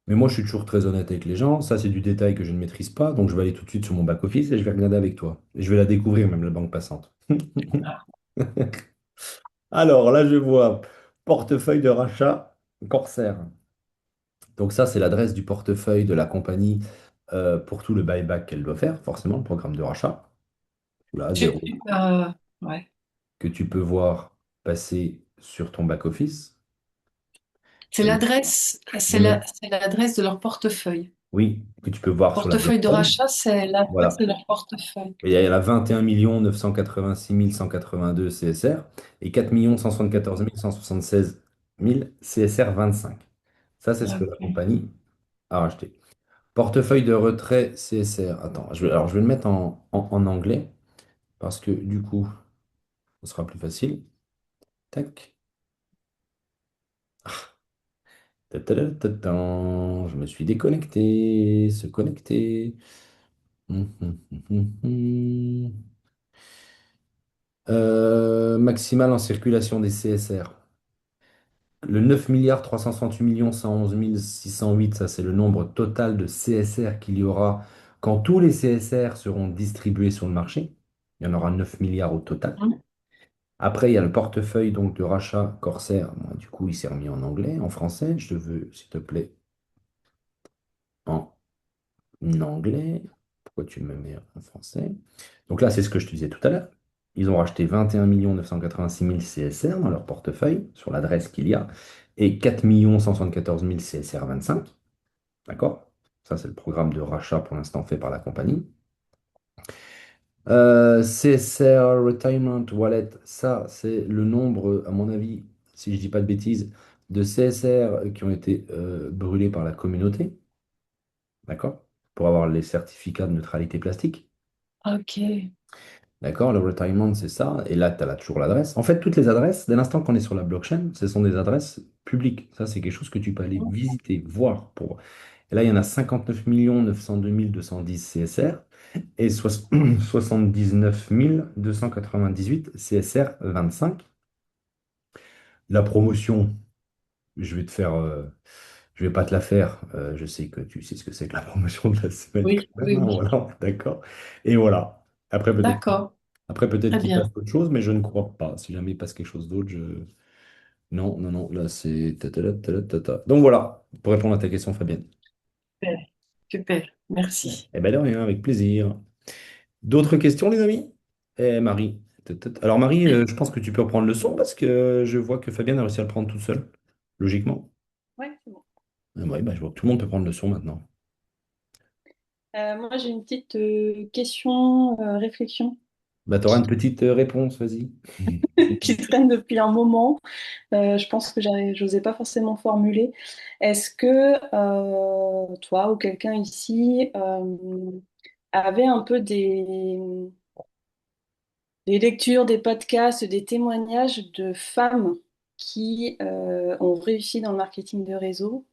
[SPEAKER 1] Mais moi, je suis toujours très honnête avec les gens. Ça, c'est du détail que je ne maîtrise pas. Donc, je vais aller tout de suite sur mon back-office et je vais regarder avec toi. Et je vais la découvrir, même la banque passante. Alors, là, je vois portefeuille de rachat Corsair. Donc, ça, c'est l'adresse du portefeuille de la compagnie pour tout le buyback qu'elle doit faire, forcément, le programme de rachat. Là,
[SPEAKER 2] Tu-
[SPEAKER 1] zéro.
[SPEAKER 2] euh, ouais.
[SPEAKER 1] Que tu peux voir passer sur ton back-office.
[SPEAKER 2] C'est
[SPEAKER 1] Et
[SPEAKER 2] l'adresse,
[SPEAKER 1] de mettre,
[SPEAKER 2] c'est l'adresse de leur portefeuille.
[SPEAKER 1] oui, que tu peux voir sur la
[SPEAKER 2] Portefeuille de
[SPEAKER 1] blockchain.
[SPEAKER 2] rachat, c'est l'adresse de
[SPEAKER 1] Voilà.
[SPEAKER 2] leur portefeuille.
[SPEAKER 1] Et il y a la 21 986 182 CSR et 4 174 176 000 CSR 25. Ça, c'est ce que la
[SPEAKER 2] Ok.
[SPEAKER 1] compagnie a racheté. Portefeuille de retrait CSR. Attends, alors je vais le mettre en anglais parce que du coup, ce sera plus facile. Tac. Ta-ta-da-ta-tan. Je me suis déconnecté. Se connecter. Hum, hum, hum, hum, hum. Maximal en circulation des CSR. Le 9 milliards 368 millions 111 608, ça c'est le nombre total de CSR qu'il y aura quand tous les CSR seront distribués sur le marché. Il y en aura 9 milliards au total.
[SPEAKER 2] Hmm.
[SPEAKER 1] Après, il y a le portefeuille donc de rachat Corsair. Moi, du coup, il s'est remis en anglais, en français. Je te veux, s'il te plaît, en anglais. Pourquoi tu me mets en français? Donc là, c'est ce que je te disais tout à l'heure. Ils ont racheté 21 986 000 CSR dans leur portefeuille, sur l'adresse qu'il y a, et 4 174 000 CSR 25. D'accord? Ça, c'est le programme de rachat pour l'instant fait par la compagnie. CSR Retirement Wallet, ça, c'est le nombre, à mon avis, si je dis pas de bêtises, de CSR qui ont été brûlés par la communauté. D'accord? Pour avoir les certificats de neutralité plastique.
[SPEAKER 2] Ok.
[SPEAKER 1] D'accord? Le retirement, c'est ça. Et là, tu as toujours l'adresse. En fait, toutes les adresses, dès l'instant qu'on est sur la blockchain, ce sont des adresses publiques. Ça, c'est quelque chose que tu peux aller visiter, voir. Et là, il y en a 59 902 210 CSR et 79 298 CSR 25. La promotion, je vais te faire, je vais pas te la faire. Je sais que tu sais ce que c'est que la promotion de la semaine quand
[SPEAKER 2] Oui,
[SPEAKER 1] même,
[SPEAKER 2] oui,
[SPEAKER 1] hein,
[SPEAKER 2] oui.
[SPEAKER 1] voilà, d'accord. Et voilà. Après, peut-être
[SPEAKER 2] D'accord.
[SPEAKER 1] Après, peut-être
[SPEAKER 2] Très
[SPEAKER 1] qu'il passe
[SPEAKER 2] bien.
[SPEAKER 1] autre chose, mais je ne crois pas. Si jamais il passe quelque chose d'autre, je... Non, non, non, là, c'est... ta-ta-ta, ta-ta-ta. Donc voilà, pour répondre à ta question, Fabienne.
[SPEAKER 2] Super. Super. Merci.
[SPEAKER 1] Eh bien, de rien, avec plaisir. D'autres questions, les amis? Eh, Marie. Ta-ta-ta. Alors, Marie, je pense que tu peux reprendre le son parce que je vois que Fabienne a réussi à le prendre toute seule, logiquement.
[SPEAKER 3] Ouais, c'est bon.
[SPEAKER 1] Oui, bah, je vois que tout le monde peut prendre le son maintenant.
[SPEAKER 3] Moi, j'ai une petite question, réflexion
[SPEAKER 1] Bah, tu auras une petite réponse, vas-y.
[SPEAKER 3] qui traîne depuis un moment. Je pense que j'osais pas forcément formuler. Est-ce que toi ou quelqu'un ici avait un peu des lectures, des podcasts, des témoignages de femmes qui ont réussi dans le marketing de réseau?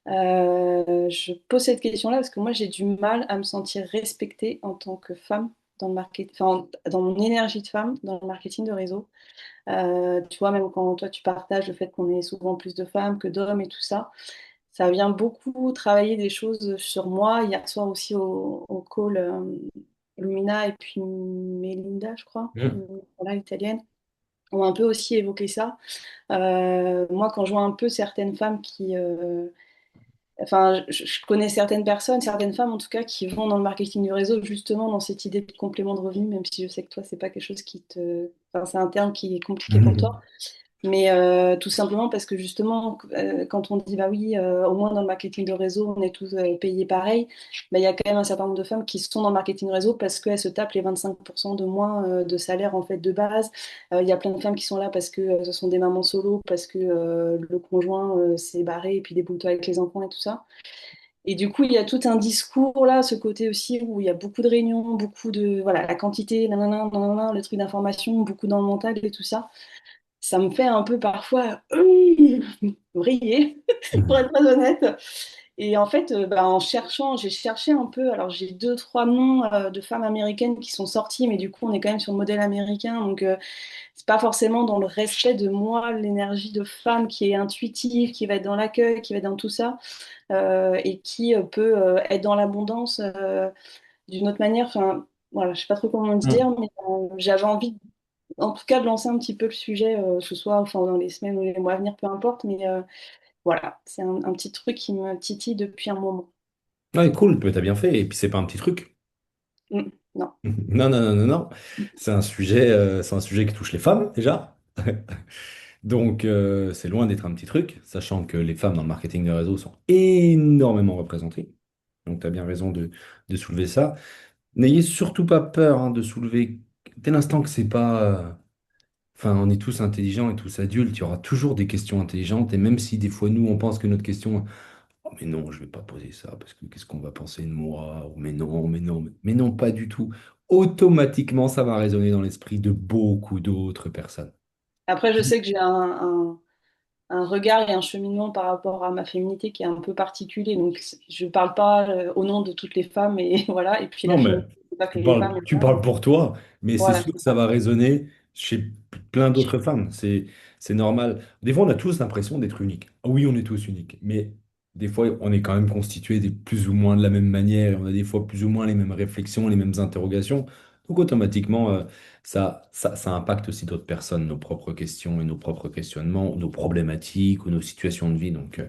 [SPEAKER 3] Je pose cette question-là parce que moi, j'ai du mal à me sentir respectée en tant que femme dans le marketing, enfin, dans mon énergie de femme dans le marketing de réseau. Tu vois, même quand toi, tu partages le fait qu'on est souvent plus de femmes que d'hommes et tout ça, ça vient beaucoup travailler des choses sur moi. Hier soir aussi au call, Lumina et puis Melinda, je crois,
[SPEAKER 1] Hmm.
[SPEAKER 3] voilà, italienne, ont un peu aussi évoqué ça. Moi, quand je vois un peu certaines femmes enfin, je connais certaines personnes, certaines femmes en tout cas, qui vont dans le marketing du réseau justement dans cette idée de complément de revenu, même si je sais que toi, c'est pas quelque chose qui te... Enfin, c'est un terme qui est compliqué pour toi. Mais tout simplement parce que justement, quand on dit bah oui, au moins dans le marketing de réseau, on est tous payés pareil, bah, il y a quand même un certain nombre de femmes qui sont dans le marketing de réseau parce qu'elles se tapent les 25% de moins de salaire en fait de base. Il y a plein de femmes qui sont là parce que ce sont des mamans solo, parce que le conjoint s'est barré et puis débrouille-toi avec les enfants et tout ça. Et du coup, il y a tout un discours là, ce côté aussi où il y a beaucoup de réunions, beaucoup de, voilà, la quantité, nanana, nanana, le truc d'information, beaucoup dans le mental et tout ça. Ça me fait un peu parfois vriller, pour être très honnête. Et en fait, bah, en cherchant, j'ai cherché un peu. Alors, j'ai deux, trois noms de femmes américaines qui sont sortis, mais du coup, on est quand même sur le modèle américain. Donc, c'est pas forcément dans le respect de moi, l'énergie de femme qui est intuitive, qui va être dans l'accueil, qui va être dans tout ça, et qui peut être dans l'abondance d'une autre manière. Enfin, voilà, je sais pas trop comment le dire,
[SPEAKER 1] Mm.
[SPEAKER 3] mais j'avais envie, en tout cas, de lancer un petit peu le sujet, ce soit enfin, dans les semaines ou les mois à venir, peu importe. Mais voilà, c'est un petit truc qui me titille depuis un moment.
[SPEAKER 1] Ouais, cool, mais t'as bien fait. Et puis c'est pas un petit truc.
[SPEAKER 3] Non.
[SPEAKER 1] Non, non, non, non, non. C'est un sujet qui touche les femmes déjà. Donc c'est loin d'être un petit truc, sachant que les femmes dans le marketing de réseau sont énormément représentées. Donc tu as bien raison de soulever ça. N'ayez surtout pas peur hein, de soulever, dès l'instant que c'est pas... Enfin, on est tous intelligents et tous adultes, il y aura toujours des questions intelligentes. Et même si des fois, nous, on pense que notre question, oh, mais non, je vais pas poser ça, parce que qu'est-ce qu'on va penser de moi? Ou mais non, mais non, mais non, pas du tout. Automatiquement, ça va résonner dans l'esprit de beaucoup d'autres personnes.
[SPEAKER 3] Après, je sais que j'ai un regard et un cheminement par rapport à ma féminité qui est un peu particulier. Donc, je parle pas au nom de toutes les femmes. Et voilà. Et puis, la
[SPEAKER 1] Non, mais
[SPEAKER 3] féminité, c'est pas que les femmes et les
[SPEAKER 1] tu
[SPEAKER 3] hommes.
[SPEAKER 1] parles pour toi, mais c'est
[SPEAKER 3] Voilà,
[SPEAKER 1] sûr que
[SPEAKER 3] c'est
[SPEAKER 1] ça
[SPEAKER 3] ça.
[SPEAKER 1] va résonner chez plein d'autres femmes. C'est normal. Des fois, on a tous l'impression d'être unique. Ah oui, on est tous uniques, mais des fois, on est quand même constitués plus ou moins de la même manière, et on a des fois plus ou moins les mêmes réflexions, les mêmes interrogations. Donc, automatiquement, ça impacte aussi d'autres personnes, nos propres questions et nos propres questionnements, nos problématiques ou nos situations de vie. Donc,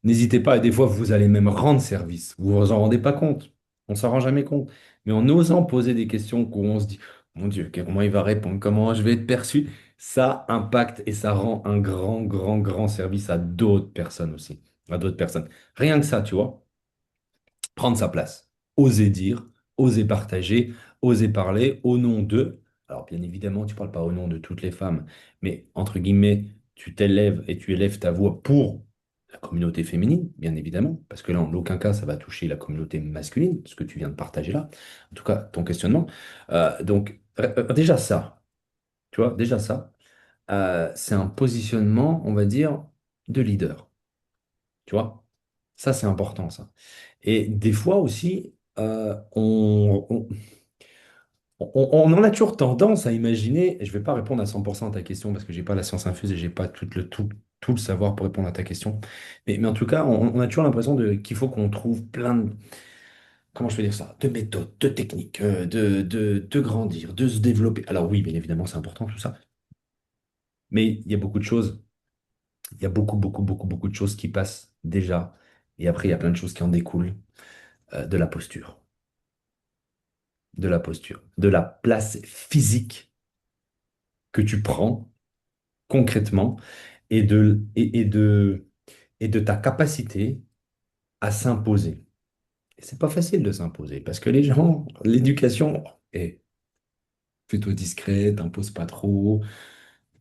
[SPEAKER 1] n'hésitez pas, et des fois, vous allez même rendre service. Vous vous en rendez pas compte. On s'en rend jamais compte. Mais en osant poser des questions où on se dit, mon Dieu, comment il va répondre, comment je vais être perçu, ça impacte et ça rend un grand, grand, grand service à d'autres personnes aussi. À d'autres personnes. Rien que ça, tu vois prendre sa place, oser dire, oser partager, oser parler au nom d'eux. Alors bien évidemment, tu ne parles pas au nom de toutes les femmes, mais entre guillemets, tu t'élèves et tu élèves ta voix pour la communauté féminine, bien évidemment, parce que là, en aucun cas, ça va toucher la communauté masculine, ce que tu viens de partager là, en tout cas, ton questionnement. Déjà ça, tu vois, déjà ça, c'est un positionnement, on va dire, de leader, tu vois. Ça, c'est important, ça. Et des fois aussi, on en a toujours tendance à imaginer, et je ne vais pas répondre à 100% à ta question parce que j'ai pas la science infuse et j'ai pas tout le savoir pour répondre à ta question. Mais en tout cas, on a toujours l'impression qu'il faut qu'on trouve plein de, comment je peux dire ça, de méthodes, de techniques, de grandir, de se développer. Alors oui, bien évidemment, c'est important tout ça. Mais il y a beaucoup de choses, il y a beaucoup, beaucoup, beaucoup, beaucoup de choses qui passent déjà. Et après, il y a plein de choses qui en découlent, de la posture. De la posture, de la place physique que tu prends concrètement et de ta capacité à s'imposer. Et c'est pas facile de s'imposer parce que les gens, l'éducation, est fais-toi discret, t'impose pas trop.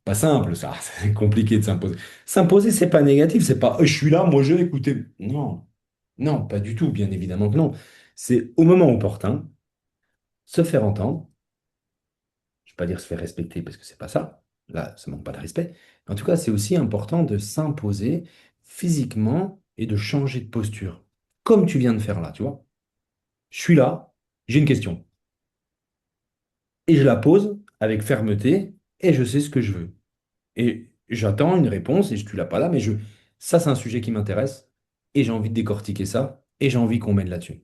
[SPEAKER 1] Pas simple ça, c'est compliqué de s'imposer. S'imposer, c'est pas négatif, c'est pas je suis là, moi je vais écouter. Non, non, pas du tout, bien évidemment que non. C'est au moment opportun, se faire entendre. Je ne vais pas dire se faire respecter parce que c'est pas ça. Là, ça manque pas de respect. En tout cas, c'est aussi important de s'imposer physiquement et de changer de posture. Comme tu viens de faire là, tu vois. Je suis là, j'ai une question. Et je la pose avec fermeté et je sais ce que je veux. Et j'attends une réponse et tu l'as pas là, mais ça, c'est un sujet qui m'intéresse et j'ai envie de décortiquer ça et j'ai envie qu'on mène là-dessus.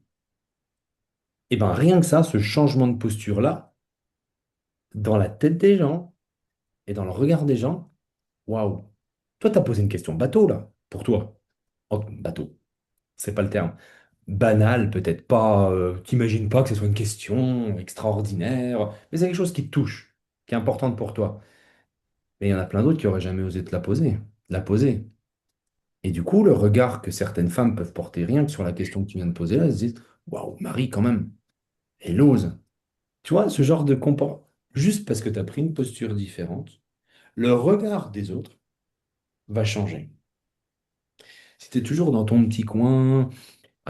[SPEAKER 1] Et bien, rien que ça, ce changement de posture-là, dans la tête des gens et dans le regard des gens, waouh! Toi, tu as posé une question bateau, là, pour toi. Oh, bateau, c'est pas le terme. Banal, peut-être pas. T'imagines pas que ce soit une question extraordinaire, mais c'est quelque chose qui te touche, qui est importante pour toi. Mais il y en a plein d'autres qui auraient jamais osé te la poser. La poser. Et du coup, le regard que certaines femmes peuvent porter rien que sur la question que tu viens de poser là, elles se disent, waouh, Marie, quand même, elle ose. Tu vois, ce genre de comportement, juste parce que tu as pris une posture différente, le regard des autres va changer. Si tu es toujours dans ton petit coin,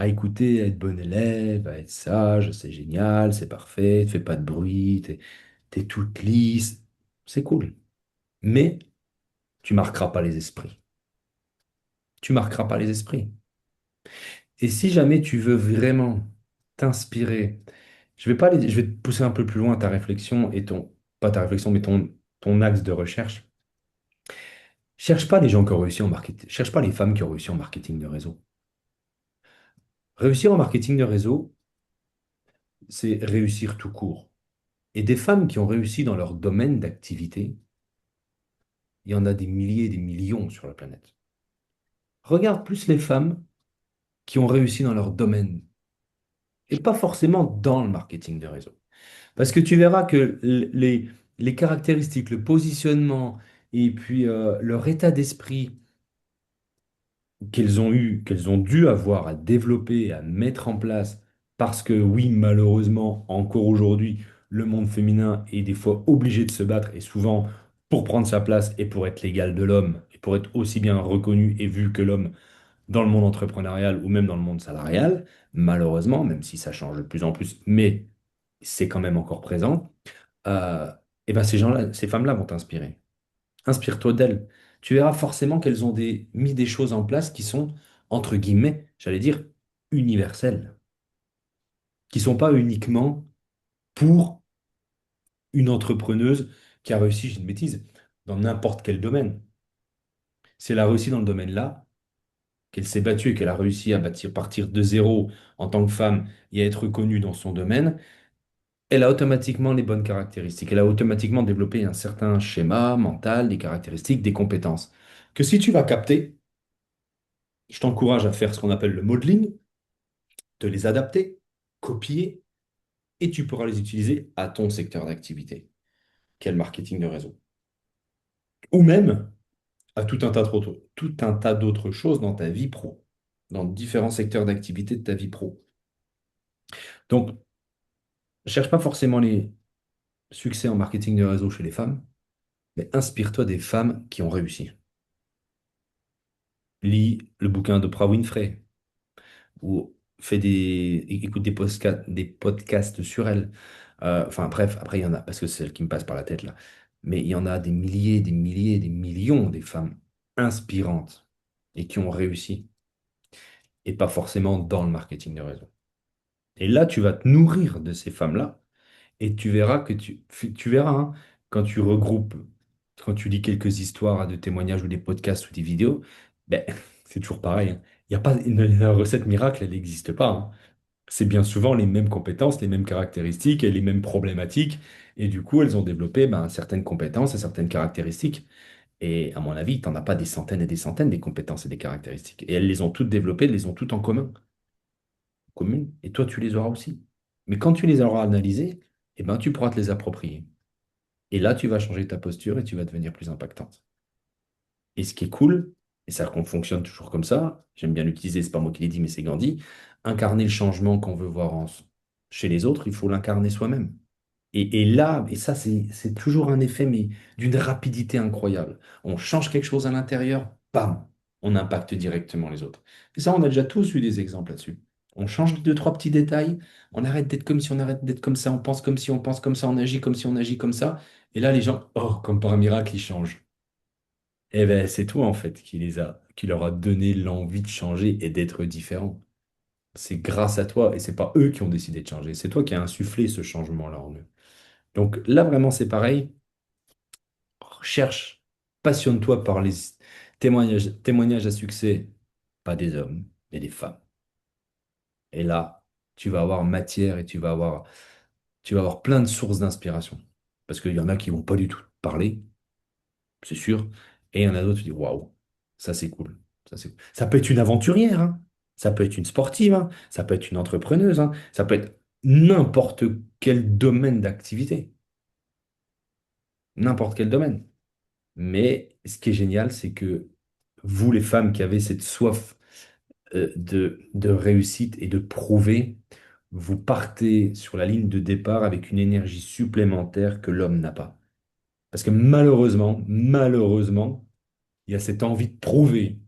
[SPEAKER 1] à écouter, à être bon élève, à être sage, c'est génial, c'est parfait, tu fais pas de bruit, t'es toute lisse, c'est cool. Mais tu marqueras pas les esprits. Tu marqueras pas les esprits. Et si jamais tu veux vraiment t'inspirer, je vais te pousser un peu plus loin ta réflexion et pas ta réflexion, mais ton axe de recherche. Cherche pas les gens qui ont réussi en marketing, cherche pas les femmes qui ont réussi en marketing de réseau. Réussir en marketing de réseau, c'est réussir tout court. Et des femmes qui ont réussi dans leur domaine d'activité, il y en a des milliers et des millions sur la planète. Regarde plus les femmes qui ont réussi dans leur domaine et pas forcément dans le marketing de réseau. Parce que tu verras que les caractéristiques, le positionnement et puis leur état d'esprit qu'elles ont dû avoir à développer, à mettre en place, parce que oui, malheureusement, encore aujourd'hui, le monde féminin est des fois obligé de se battre, et souvent pour prendre sa place et pour être l'égal de l'homme, et pour être aussi bien reconnu et vu que l'homme dans le monde entrepreneurial ou même dans le monde salarial, malheureusement, même si ça change de plus en plus, mais c'est quand même encore présent, et ben ces gens-là, ces femmes-là vont t'inspirer. Inspire-toi d'elles. Tu verras forcément qu'elles ont mis des choses en place qui sont, entre guillemets, j'allais dire, universelles, qui sont pas uniquement pour une entrepreneuse qui a réussi, j'ai une bêtise, dans n'importe quel domaine. Si elle a réussi dans le domaine-là, qu'elle s'est battue et qu'elle a réussi à partir de zéro en tant que femme et à être reconnue dans son domaine, elle a automatiquement les bonnes caractéristiques. Elle a automatiquement développé un certain schéma mental, des caractéristiques, des compétences. Que si tu vas capter, je t'encourage à faire ce qu'on appelle le modeling, de les adapter, copier, et tu pourras les utiliser à ton secteur d'activité, quel marketing de réseau. Ou même à tout un tas d'autres choses dans ta vie pro, dans différents secteurs d'activité de ta vie pro. Donc, ne cherche pas forcément les succès en marketing de réseau chez les femmes, mais inspire-toi des femmes qui ont réussi. Lis le bouquin d'Oprah Winfrey, ou écoute des podcasts sur elle. Enfin bref, après il y en a, parce que c'est celle qui me passe par la tête là. Mais il y en a des milliers, des milliers, des millions des femmes inspirantes et qui ont réussi, et pas forcément dans le marketing de réseau. Et là, tu vas te nourrir de ces femmes-là, et tu verras tu verras, hein, quand tu regroupes, quand tu lis quelques histoires de témoignages ou des podcasts ou des vidéos, ben, c'est toujours pareil, hein. Il y a pas, la recette miracle, elle n'existe pas, hein. C'est bien souvent les mêmes compétences, les mêmes caractéristiques et les mêmes problématiques. Et du coup, elles ont développé ben, certaines compétences et certaines caractéristiques. Et à mon avis, tu n'en as pas des centaines et des centaines des compétences et des caractéristiques. Et elles les ont toutes développées, elles les ont toutes en commun. Commune. Et toi, tu les auras aussi. Mais quand tu les auras analysées, eh ben, tu pourras te les approprier. Et là, tu vas changer ta posture et tu vas devenir plus impactante. Et ce qui est cool, et ça qu'on fonctionne toujours comme ça, j'aime bien l'utiliser, c'est pas moi qui l'ai dit, mais c'est Gandhi, incarner le changement qu'on veut voir chez les autres, il faut l'incarner soi-même. Et là, et ça, c'est toujours un effet, mais d'une rapidité incroyable. On change quelque chose à l'intérieur, bam, on impacte directement les autres. Et ça, on a déjà tous eu des exemples là-dessus. On change deux, trois petits détails, on arrête d'être comme si on arrête d'être comme ça, on pense comme si on pense comme ça, on agit comme si on agit comme ça. Et là, les gens, oh, comme par un miracle, ils changent. Eh ben, c'est toi, en fait, qui leur a donné l'envie de changer et d'être différent. C'est grâce à toi, et c'est pas eux qui ont décidé de changer, c'est toi qui as insufflé ce changement-là en eux. Donc là, vraiment, c'est pareil. Cherche, passionne-toi par les témoignages à succès, pas des hommes, mais des femmes. Et là, tu vas avoir matière et tu vas avoir plein de sources d'inspiration. Parce qu'il y en a qui vont pas du tout parler, c'est sûr. Et il y en a d'autres qui disent, waouh, ça c'est cool. Ça peut être une aventurière, hein. Ça peut être une sportive, hein. Ça peut être une entrepreneuse, hein. Ça peut être n'importe quel domaine d'activité. N'importe quel domaine. Mais ce qui est génial, c'est que vous, les femmes qui avez cette soif de réussite et de prouver, vous partez sur la ligne de départ avec une énergie supplémentaire que l'homme n'a pas. Parce que malheureusement, il y a cette envie de prouver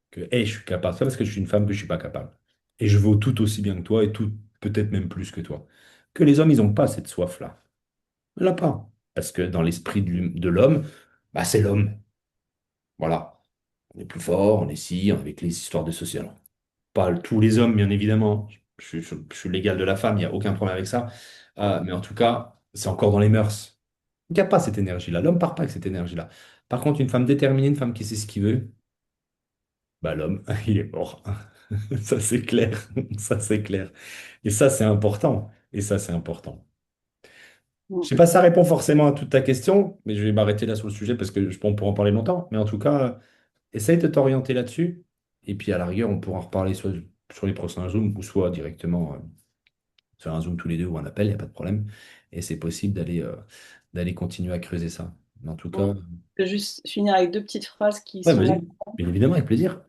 [SPEAKER 1] que hey, je suis capable. C'est pas parce que je suis une femme que je suis pas capable. Et je vaux tout aussi bien que toi et tout, peut-être même plus que toi. Que les hommes, ils n'ont pas cette soif-là. On l'a pas. Parce que dans l'esprit de l'homme, bah, c'est l'homme. Voilà. On est plus fort, on est ci, avec les histoires de social. Pas tous les hommes, bien évidemment. Je suis l'égal de la femme, il n'y a aucun problème avec ça. Mais en tout cas, c'est encore dans les mœurs. Il n'y a pas cette énergie-là. L'homme part pas avec cette énergie-là. Par contre, une femme déterminée, une femme qui sait ce qu'il veut, bah, l'homme, il est mort. Ça, c'est clair. Ça, c'est clair. Et ça, c'est important. Et ça, c'est important. Je
[SPEAKER 3] Mm.
[SPEAKER 1] sais pas si ça répond forcément à toute ta question, mais je vais m'arrêter là sur le sujet parce que je pense qu'on pourra en parler longtemps. Mais en tout cas, essaye de t'orienter là-dessus. Et puis, à la rigueur, on pourra en reparler soit sur les prochains Zooms ou soit directement sur un Zoom tous les deux ou un appel, il n'y a pas de problème. Et c'est possible d'aller continuer à creuser ça. Mais en tout
[SPEAKER 3] Mm.
[SPEAKER 1] cas,
[SPEAKER 3] Je vais juste finir avec deux petites phrases qui
[SPEAKER 1] ouais,
[SPEAKER 3] sont là.
[SPEAKER 1] vas-y. Bien évidemment, avec plaisir.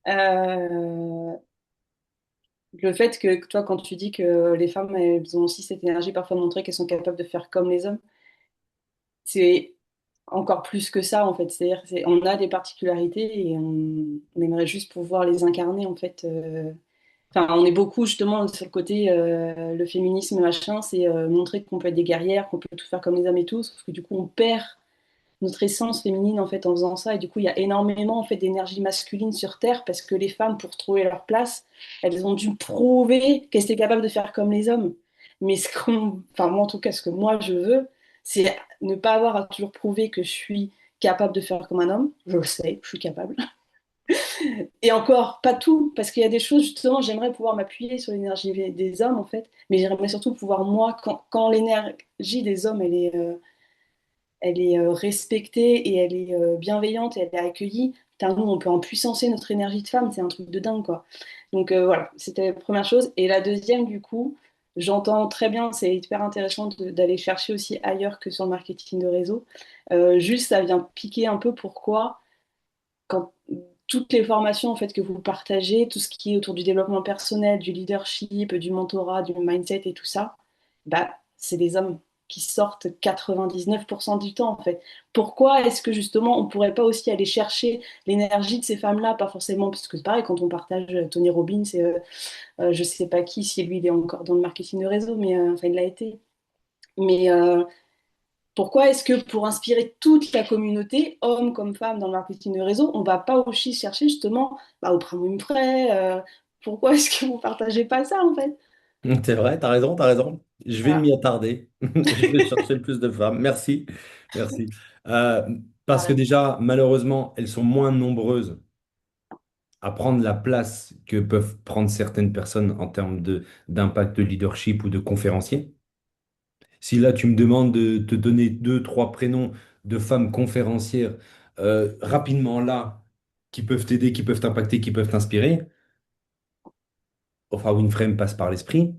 [SPEAKER 3] Euh, le fait que toi, quand tu dis que les femmes, elles ont aussi cette énergie parfois de montrer qu'elles sont capables de faire comme les hommes, c'est encore plus que ça, en fait. C'est-à-dire, on a des particularités et on aimerait juste pouvoir les incarner, en fait. Enfin, on est beaucoup justement sur le côté le féminisme, machin, c'est montrer qu'on peut être des guerrières, qu'on peut tout faire comme les hommes et tout, sauf que du coup, on perd notre essence féminine en fait en faisant ça et du coup il y a énormément en fait d'énergie masculine sur Terre parce que les femmes pour trouver leur place elles ont dû prouver qu'elles étaient capables de faire comme les hommes mais enfin moi en tout cas ce que moi je veux c'est ne pas avoir à toujours prouver que je suis capable de faire comme un homme, je le sais, je suis capable et encore pas tout parce qu'il y a des choses justement j'aimerais pouvoir m'appuyer sur l'énergie des hommes en fait mais j'aimerais surtout pouvoir moi quand l'énergie des hommes elle est respectée et elle est bienveillante et elle est accueillie. Putain, nous, on peut en puissancer notre énergie de femme, c'est un truc de dingue, quoi. Donc voilà, c'était la première chose. Et la deuxième, du coup, j'entends très bien, c'est hyper intéressant d'aller chercher aussi ailleurs que sur le marketing de réseau. Juste, ça vient piquer un peu pourquoi, quand toutes les formations en fait, que vous partagez, tout ce qui est autour du développement personnel, du leadership, du mentorat, du mindset et tout ça, bah, c'est des hommes qui sortent 99% du temps en fait. Pourquoi est-ce que justement on pourrait pas aussi aller chercher l'énergie de ces femmes-là, pas forcément, parce que c'est pareil quand on partage Tony Robbins, je sais pas qui, si lui il est encore dans le marketing de réseau, mais enfin il l'a été. Mais pourquoi est-ce que pour inspirer toute la communauté, hommes comme femmes dans le marketing de réseau, on va pas aussi chercher justement bah, Oprah Winfrey pourquoi est-ce que vous partagez pas ça en fait?
[SPEAKER 1] C'est vrai, t'as raison, t'as raison. Je vais
[SPEAKER 3] Voilà.
[SPEAKER 1] m'y attarder. Je vais chercher le plus de femmes. Merci. Merci. Euh, Parce que
[SPEAKER 3] Voilà.
[SPEAKER 1] déjà, malheureusement, elles sont moins nombreuses à prendre la place que peuvent prendre certaines personnes en termes d'impact de leadership ou de conférencier. Si là, tu me demandes de te donner deux, trois prénoms de femmes conférencières rapidement là, qui peuvent t'aider, qui peuvent t'impacter, qui peuvent t'inspirer, Oprah Winfrey me passe par l'esprit,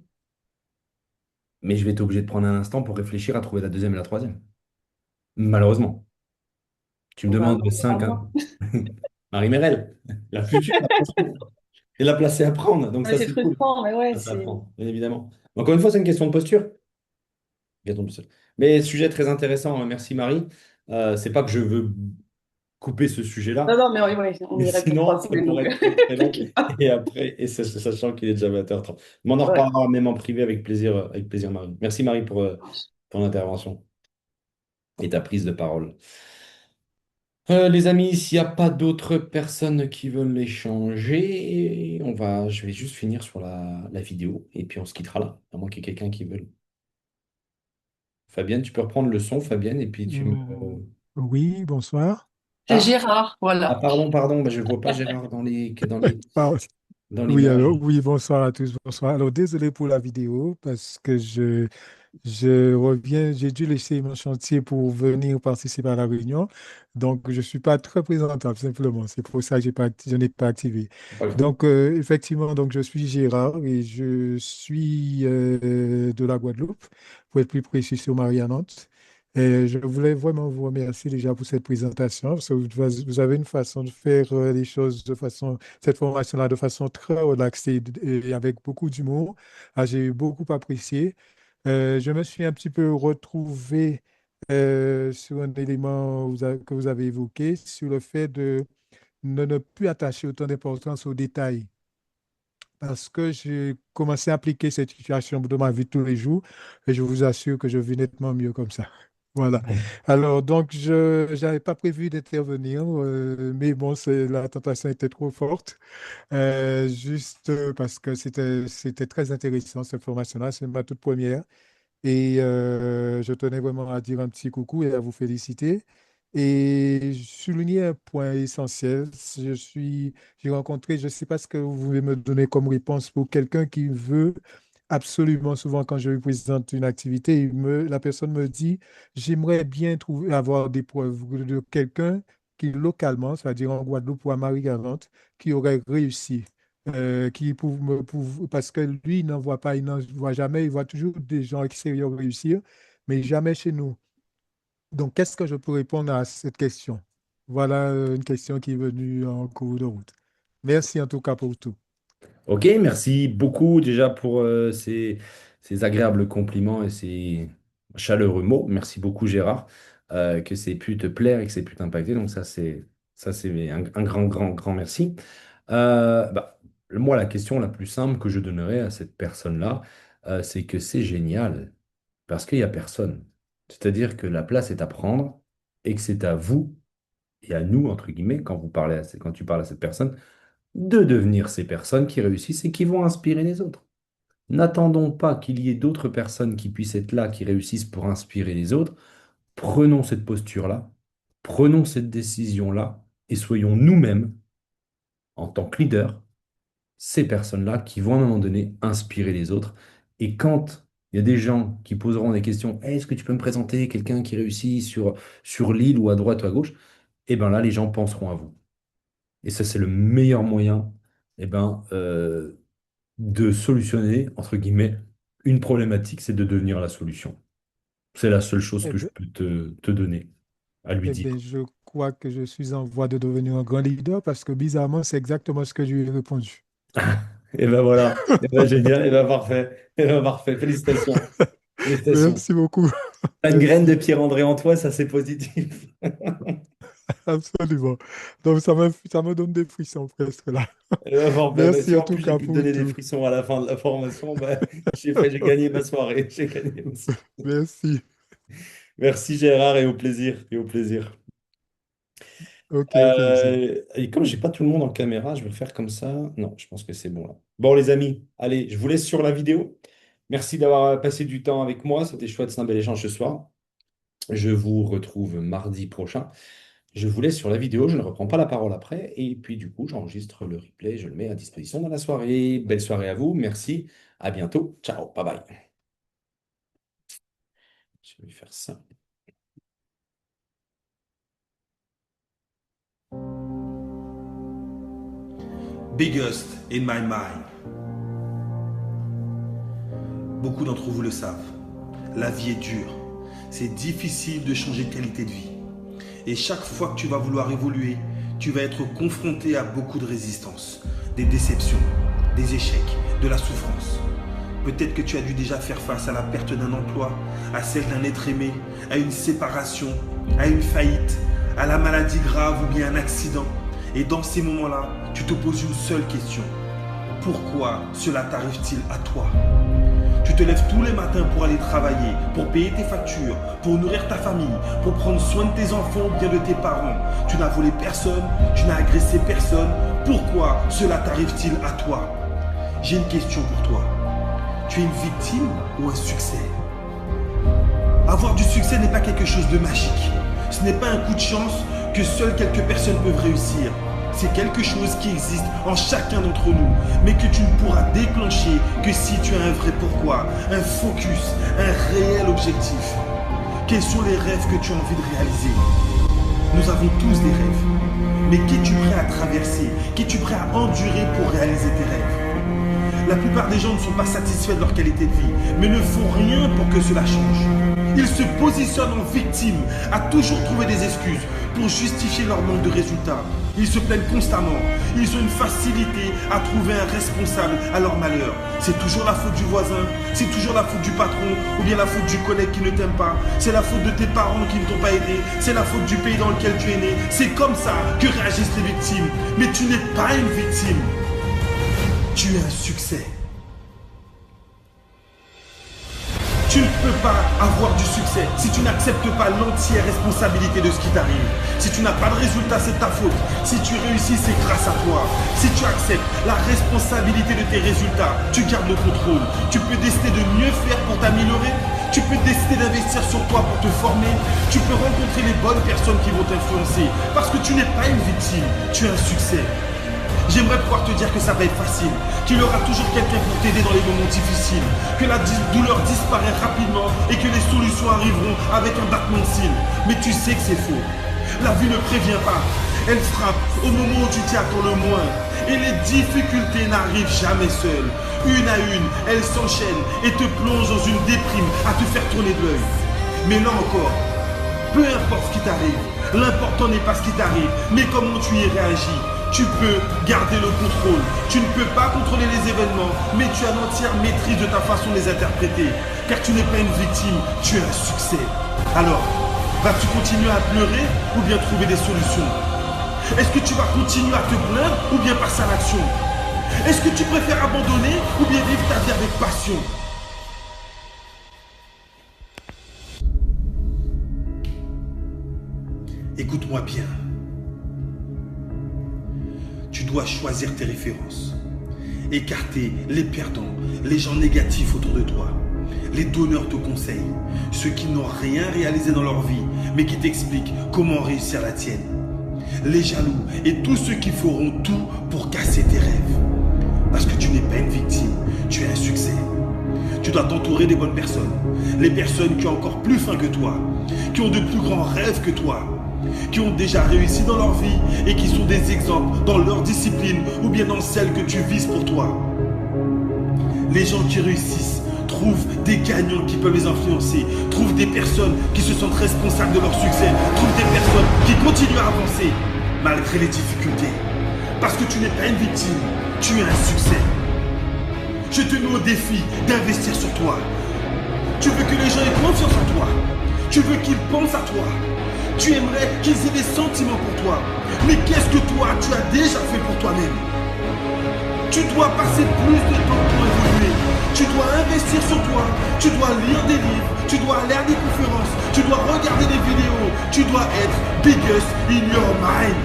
[SPEAKER 1] mais je vais être obligé de prendre un instant pour réfléchir à trouver la deuxième et la troisième. Malheureusement. Tu me
[SPEAKER 3] Bon, bah,
[SPEAKER 1] demandes cinq,
[SPEAKER 3] vraiment.
[SPEAKER 1] hein. Marie Merel, la future, attention. Et la placer à prendre, donc
[SPEAKER 3] Ouais,
[SPEAKER 1] ça
[SPEAKER 3] c'est
[SPEAKER 1] c'est cool.
[SPEAKER 3] frustrant, mais ouais,
[SPEAKER 1] Ça, c'est à
[SPEAKER 3] c'est.
[SPEAKER 1] prendre, bien évidemment. Encore une fois, c'est une question de posture. Question de posture. Mais sujet très intéressant, hein. Merci Marie. C'est pas que je veux couper ce
[SPEAKER 3] Non,
[SPEAKER 1] sujet-là,
[SPEAKER 3] non, mais ouais, on
[SPEAKER 1] mais
[SPEAKER 3] irait pour trois
[SPEAKER 1] sinon, ça
[SPEAKER 3] semaines, donc
[SPEAKER 1] pourrait être très très long.
[SPEAKER 3] t'inquiète pas.
[SPEAKER 1] Et après, sachant qu'il est déjà 20h30. Mais on en
[SPEAKER 3] Ouais.
[SPEAKER 1] reparlera même en privé avec plaisir Marie. Merci Marie pour ton intervention et ta prise de parole. Les amis, s'il n'y a pas d'autres personnes qui veulent échanger, je vais juste finir sur la vidéo et puis on se quittera là, à moins qu'il y ait quelqu'un qui veuille. Fabienne, tu peux reprendre le son, Fabienne, et puis tu me...
[SPEAKER 4] Oh, oui, bonsoir.
[SPEAKER 2] C'est
[SPEAKER 1] Ah,
[SPEAKER 2] Gérard,
[SPEAKER 1] ah,
[SPEAKER 2] voilà.
[SPEAKER 1] pardon, bah, je ne vois pas Gérard
[SPEAKER 4] Ah,
[SPEAKER 1] dans
[SPEAKER 4] oui, alors,
[SPEAKER 1] l'image.
[SPEAKER 4] oui, bonsoir à tous, bonsoir. Alors, désolé pour la vidéo parce que je reviens, j'ai dû laisser mon chantier pour venir participer à la réunion. Donc, je ne suis pas très présentable, simplement. C'est pour ça que je n'ai pas activé.
[SPEAKER 1] Pas grave.
[SPEAKER 4] Donc, effectivement, donc, je suis Gérard et je suis de la Guadeloupe, pour être plus précis sur Marianante. Et je voulais vraiment vous remercier déjà pour cette présentation, parce que vous avez une façon de faire les choses cette formation-là de façon très relaxée et avec beaucoup d'humour. Ah, j'ai beaucoup apprécié. Je me suis un petit peu retrouvé sur un élément que vous avez évoqué, sur le fait de ne plus attacher autant d'importance aux détails. parce que j'ai commencé à appliquer cette situation dans ma vie de tous les jours et je vous assure que je vis nettement mieux comme ça. Voilà. Alors, donc, je n'avais pas prévu d'intervenir, mais bon, la tentation était trop forte, juste parce que c'était très intéressant cette formation-là. C'est ma toute première. Et je tenais vraiment à dire un petit coucou et à vous féliciter. Et souligner un point essentiel. J'ai rencontré, je ne sais pas ce que vous voulez me donner comme réponse pour quelqu'un qui veut absolument, souvent quand je lui présente une activité, la personne me dit, j'aimerais bien trouver, avoir des preuves de quelqu'un qui localement, c'est-à-dire en Guadeloupe ou à Marie-Galante, qui aurait réussi parce que lui, il n'en voit pas, il n'en voit jamais, il voit toujours des gens extérieurs réussir, mais jamais chez nous. Donc, qu'est-ce que je peux répondre à cette question? Voilà une question qui est venue en cours de route. Merci en tout cas pour tout.
[SPEAKER 1] Ok, merci beaucoup déjà pour ces agréables compliments et ces chaleureux mots. Merci beaucoup, Gérard, que c'est pu te plaire et que c'est pu t'impacter. Donc ça c'est un grand, grand, grand merci. Moi, la question la plus simple que je donnerais à cette personne-là, c'est que c'est génial parce qu'il n'y a personne. C'est-à-dire que la place est à prendre et que c'est à vous et à nous, entre guillemets, quand tu parles à cette personne, de devenir ces personnes qui réussissent et qui vont inspirer les autres. N'attendons pas qu'il y ait d'autres personnes qui puissent être là, qui réussissent pour inspirer les autres. Prenons cette posture-là, prenons cette décision-là et soyons nous-mêmes, en tant que leaders, ces personnes-là qui vont à un moment donné inspirer les autres. Et quand il y a des gens qui poseront des questions, est-ce que tu peux me présenter quelqu'un qui réussit sur l'île ou à droite ou à gauche? Et bien là, les gens penseront à vous. Et ça, c'est le meilleur moyen de solutionner, entre guillemets, une problématique, c'est de devenir la solution. C'est la seule chose
[SPEAKER 4] Eh
[SPEAKER 1] que je
[SPEAKER 4] bien,
[SPEAKER 1] peux te donner à lui dire.
[SPEAKER 4] je crois que je suis en voie de devenir un grand leader parce que bizarrement, c'est exactement ce que je lui ai répondu.
[SPEAKER 1] Et ben voilà, et ben génial, et ben parfait, et ben parfait. Félicitations, félicitations.
[SPEAKER 4] Merci beaucoup.
[SPEAKER 1] T'as une graine de
[SPEAKER 4] Merci.
[SPEAKER 1] Pierre-André en toi, ça c'est positif.
[SPEAKER 4] Absolument. Donc, ça me donne des frissons presque là.
[SPEAKER 1] Et ben parfait. Ben,
[SPEAKER 4] Merci
[SPEAKER 1] si
[SPEAKER 4] en
[SPEAKER 1] en
[SPEAKER 4] tout
[SPEAKER 1] plus j'ai
[SPEAKER 4] cas
[SPEAKER 1] pu te
[SPEAKER 4] pour
[SPEAKER 1] donner des
[SPEAKER 4] tout.
[SPEAKER 1] frissons à la fin de la formation, ben, j'ai gagné ma soirée, j'ai gagné ma soirée.
[SPEAKER 4] Merci.
[SPEAKER 1] Merci Gérard et au plaisir, et au plaisir.
[SPEAKER 4] Ok, au plaisir.
[SPEAKER 1] Et comme j'ai pas tout le monde en caméra, je vais le faire comme ça. Non, je pense que c'est bon là. Bon les amis, allez, je vous laisse sur la vidéo. Merci d'avoir passé du temps avec moi. C'était chouette, c'est un bel échange ce soir. Je vous retrouve mardi prochain. Je vous laisse sur la vidéo, je ne reprends pas la parole après. Et puis du coup, j'enregistre le replay, je le mets à disposition dans la soirée. Belle soirée à vous, merci. À bientôt. Ciao, bye bye. Je vais faire ça.
[SPEAKER 5] Biggest in my mind. Beaucoup d'entre vous le savent. La vie est dure. C'est difficile de changer de qualité de vie. Et chaque fois que tu vas vouloir évoluer, tu vas être confronté à beaucoup de résistance, des déceptions, des échecs, de la souffrance. Peut-être que tu as dû déjà faire face à la perte d'un emploi, à celle d'un être aimé, à une séparation, à une faillite, à la maladie grave ou bien un accident. Et dans ces moments-là, tu te poses une seule question. Pourquoi cela t'arrive-t-il à toi ? Tu te lèves tous les matins pour aller travailler, pour payer tes factures, pour nourrir ta famille, pour prendre soin de tes enfants ou bien de tes parents. Tu n'as volé personne, tu n'as agressé personne. Pourquoi cela t'arrive-t-il à toi ? J'ai une question pour toi. Tu es une victime ou un succès ? Avoir du succès n'est pas quelque chose de magique. Ce n'est pas un coup de chance que seules quelques personnes peuvent réussir. C'est quelque chose qui existe en chacun d'entre nous, mais que tu ne pourras déclencher que si tu as un vrai pourquoi, un focus, un réel objectif. Quels sont les rêves que tu as envie de réaliser ? Nous avons tous des rêves, mais qu'es-tu prêt à traverser ? Qu'es-tu prêt à endurer pour réaliser tes rêves ? La plupart des gens ne sont pas satisfaits de leur qualité de vie, mais ne font rien pour que cela change. Ils se positionnent en victime, à toujours trouver des excuses pour justifier leur manque de résultats. Ils se plaignent constamment. Ils ont une facilité à trouver un responsable à leur malheur. C'est toujours la faute du voisin, c'est toujours la faute du patron, ou bien la faute du collègue qui ne t'aime pas. C'est la faute de tes parents qui ne t'ont pas aidé. C'est la faute du pays dans lequel tu es né. C'est comme ça que réagissent les victimes. Mais tu n'es pas une victime. tu es un succès. Tu ne peux pas avoir du succès si tu n'acceptes pas l'entière responsabilité de ce qui t'arrive. Si tu n'as pas de résultat, c'est ta faute. Si tu réussis, c'est grâce à toi. Si tu acceptes la responsabilité de tes résultats, tu gardes le contrôle. Tu peux décider de mieux faire pour t'améliorer. Tu peux décider d'investir sur toi pour te former. Tu peux rencontrer les bonnes personnes qui vont t'influencer. Parce que tu n'es pas une victime, tu es un succès. J'aimerais pouvoir te dire que ça va être facile, qu'il y aura toujours quelqu'un pour t'aider dans les moments difficiles, que la douleur disparaît rapidement et que les solutions arriveront avec un battement de cils. Mais tu sais que c'est faux. La vie ne prévient pas. Elle frappe au moment où tu t'y attends le moins. Et les difficultés n'arrivent jamais seules. Une à une, elles s'enchaînent et te plongent dans une déprime à te faire tourner de l'œil. Mais là encore, peu importe ce qui t'arrive, l'important n'est pas ce qui t'arrive, mais comment tu y réagis. Tu peux garder le contrôle. Tu ne peux pas contrôler les événements, mais tu as l'entière maîtrise de ta façon de les interpréter. Car tu n'es pas une victime, tu es un succès. Alors, vas-tu continuer à pleurer ou bien trouver des solutions? Est-ce que tu vas continuer à te plaindre ou bien passer à l'action? Est-ce que tu préfères abandonner ou bien vivre ta vie avec passion? Écoute-moi bien. Tu dois choisir tes références. Écarter les perdants, les gens négatifs autour de toi. Les donneurs de conseils, ceux qui n'ont rien réalisé dans leur vie, mais qui t'expliquent comment réussir la tienne. Les jaloux et tous ceux qui feront tout pour casser tes rêves. Parce que tu n'es pas une victime, tu es un succès. Tu dois t'entourer des bonnes personnes. Les personnes qui ont encore plus faim que toi, qui ont de plus grands rêves que toi, qui ont déjà réussi dans leur vie et qui sont des exemples dans leur discipline ou bien dans celle que tu vises pour toi. Les gens qui réussissent trouvent des gagnants qui peuvent les influencer, trouvent des personnes qui se sentent responsables de leur succès, trouvent des personnes qui continuent à avancer malgré les difficultés. Parce que tu n'es pas une victime, tu es un succès. Je te mets au défi d'investir sur toi. Tu veux que les gens aient confiance en toi. Tu veux qu'ils pensent à toi. Tu aimerais qu'ils aient des sentiments pour toi. Mais qu'est-ce que toi, tu as déjà fait pour toi-même? Tu dois passer plus de temps pour évoluer. Tu dois investir sur toi. Tu dois lire des livres. Tu dois aller à des conférences. Tu dois regarder des vidéos. Tu dois être biggest in your mind.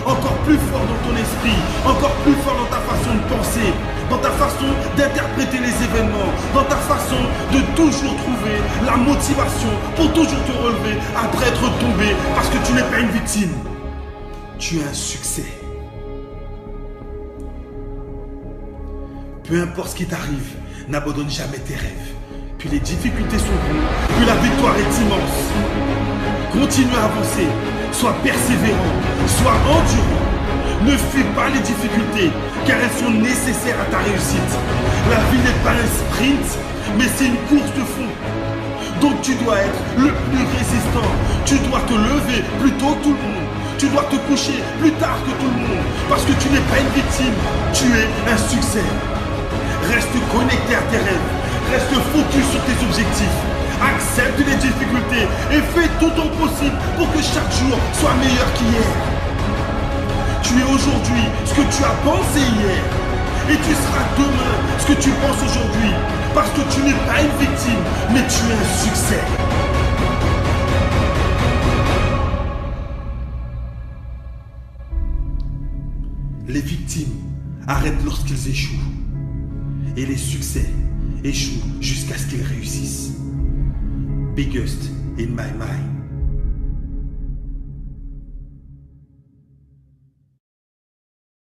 [SPEAKER 5] Encore plus fort dans ton esprit. Encore plus fort dans ta façon de penser. Dans ta façon d'interpréter les événements, dans ta façon de toujours trouver la motivation pour toujours te relever après être tombé, parce que tu n'es pas une victime. Tu es un succès. Peu importe ce qui t'arrive, n'abandonne jamais tes rêves. Plus les difficultés sont grandes, plus la victoire est immense. Continue à avancer, sois persévérant, sois endurant. Ne fuis pas les difficultés, car elles sont nécessaires à ta réussite. La vie n'est pas un sprint, mais c'est une course de fond. Donc tu dois être le plus résistant. Tu dois te lever plus tôt que tout le monde. Tu dois te coucher plus tard que tout le monde. Parce que tu n'es pas une victime, tu es un succès. Reste connecté à tes rêves. Reste focus sur tes objectifs. Accepte les difficultés et fais tout ton possible pour que chaque jour soit meilleur qu'hier. Tu es aujourd'hui ce que tu as pensé hier. Et tu seras demain ce que tu penses aujourd'hui. Parce que tu n'es pas une victime, mais tu es un succès. Les victimes arrêtent lorsqu'ils échouent. Et les succès échouent jusqu'à ce qu'ils réussissent. Biggest in my mind.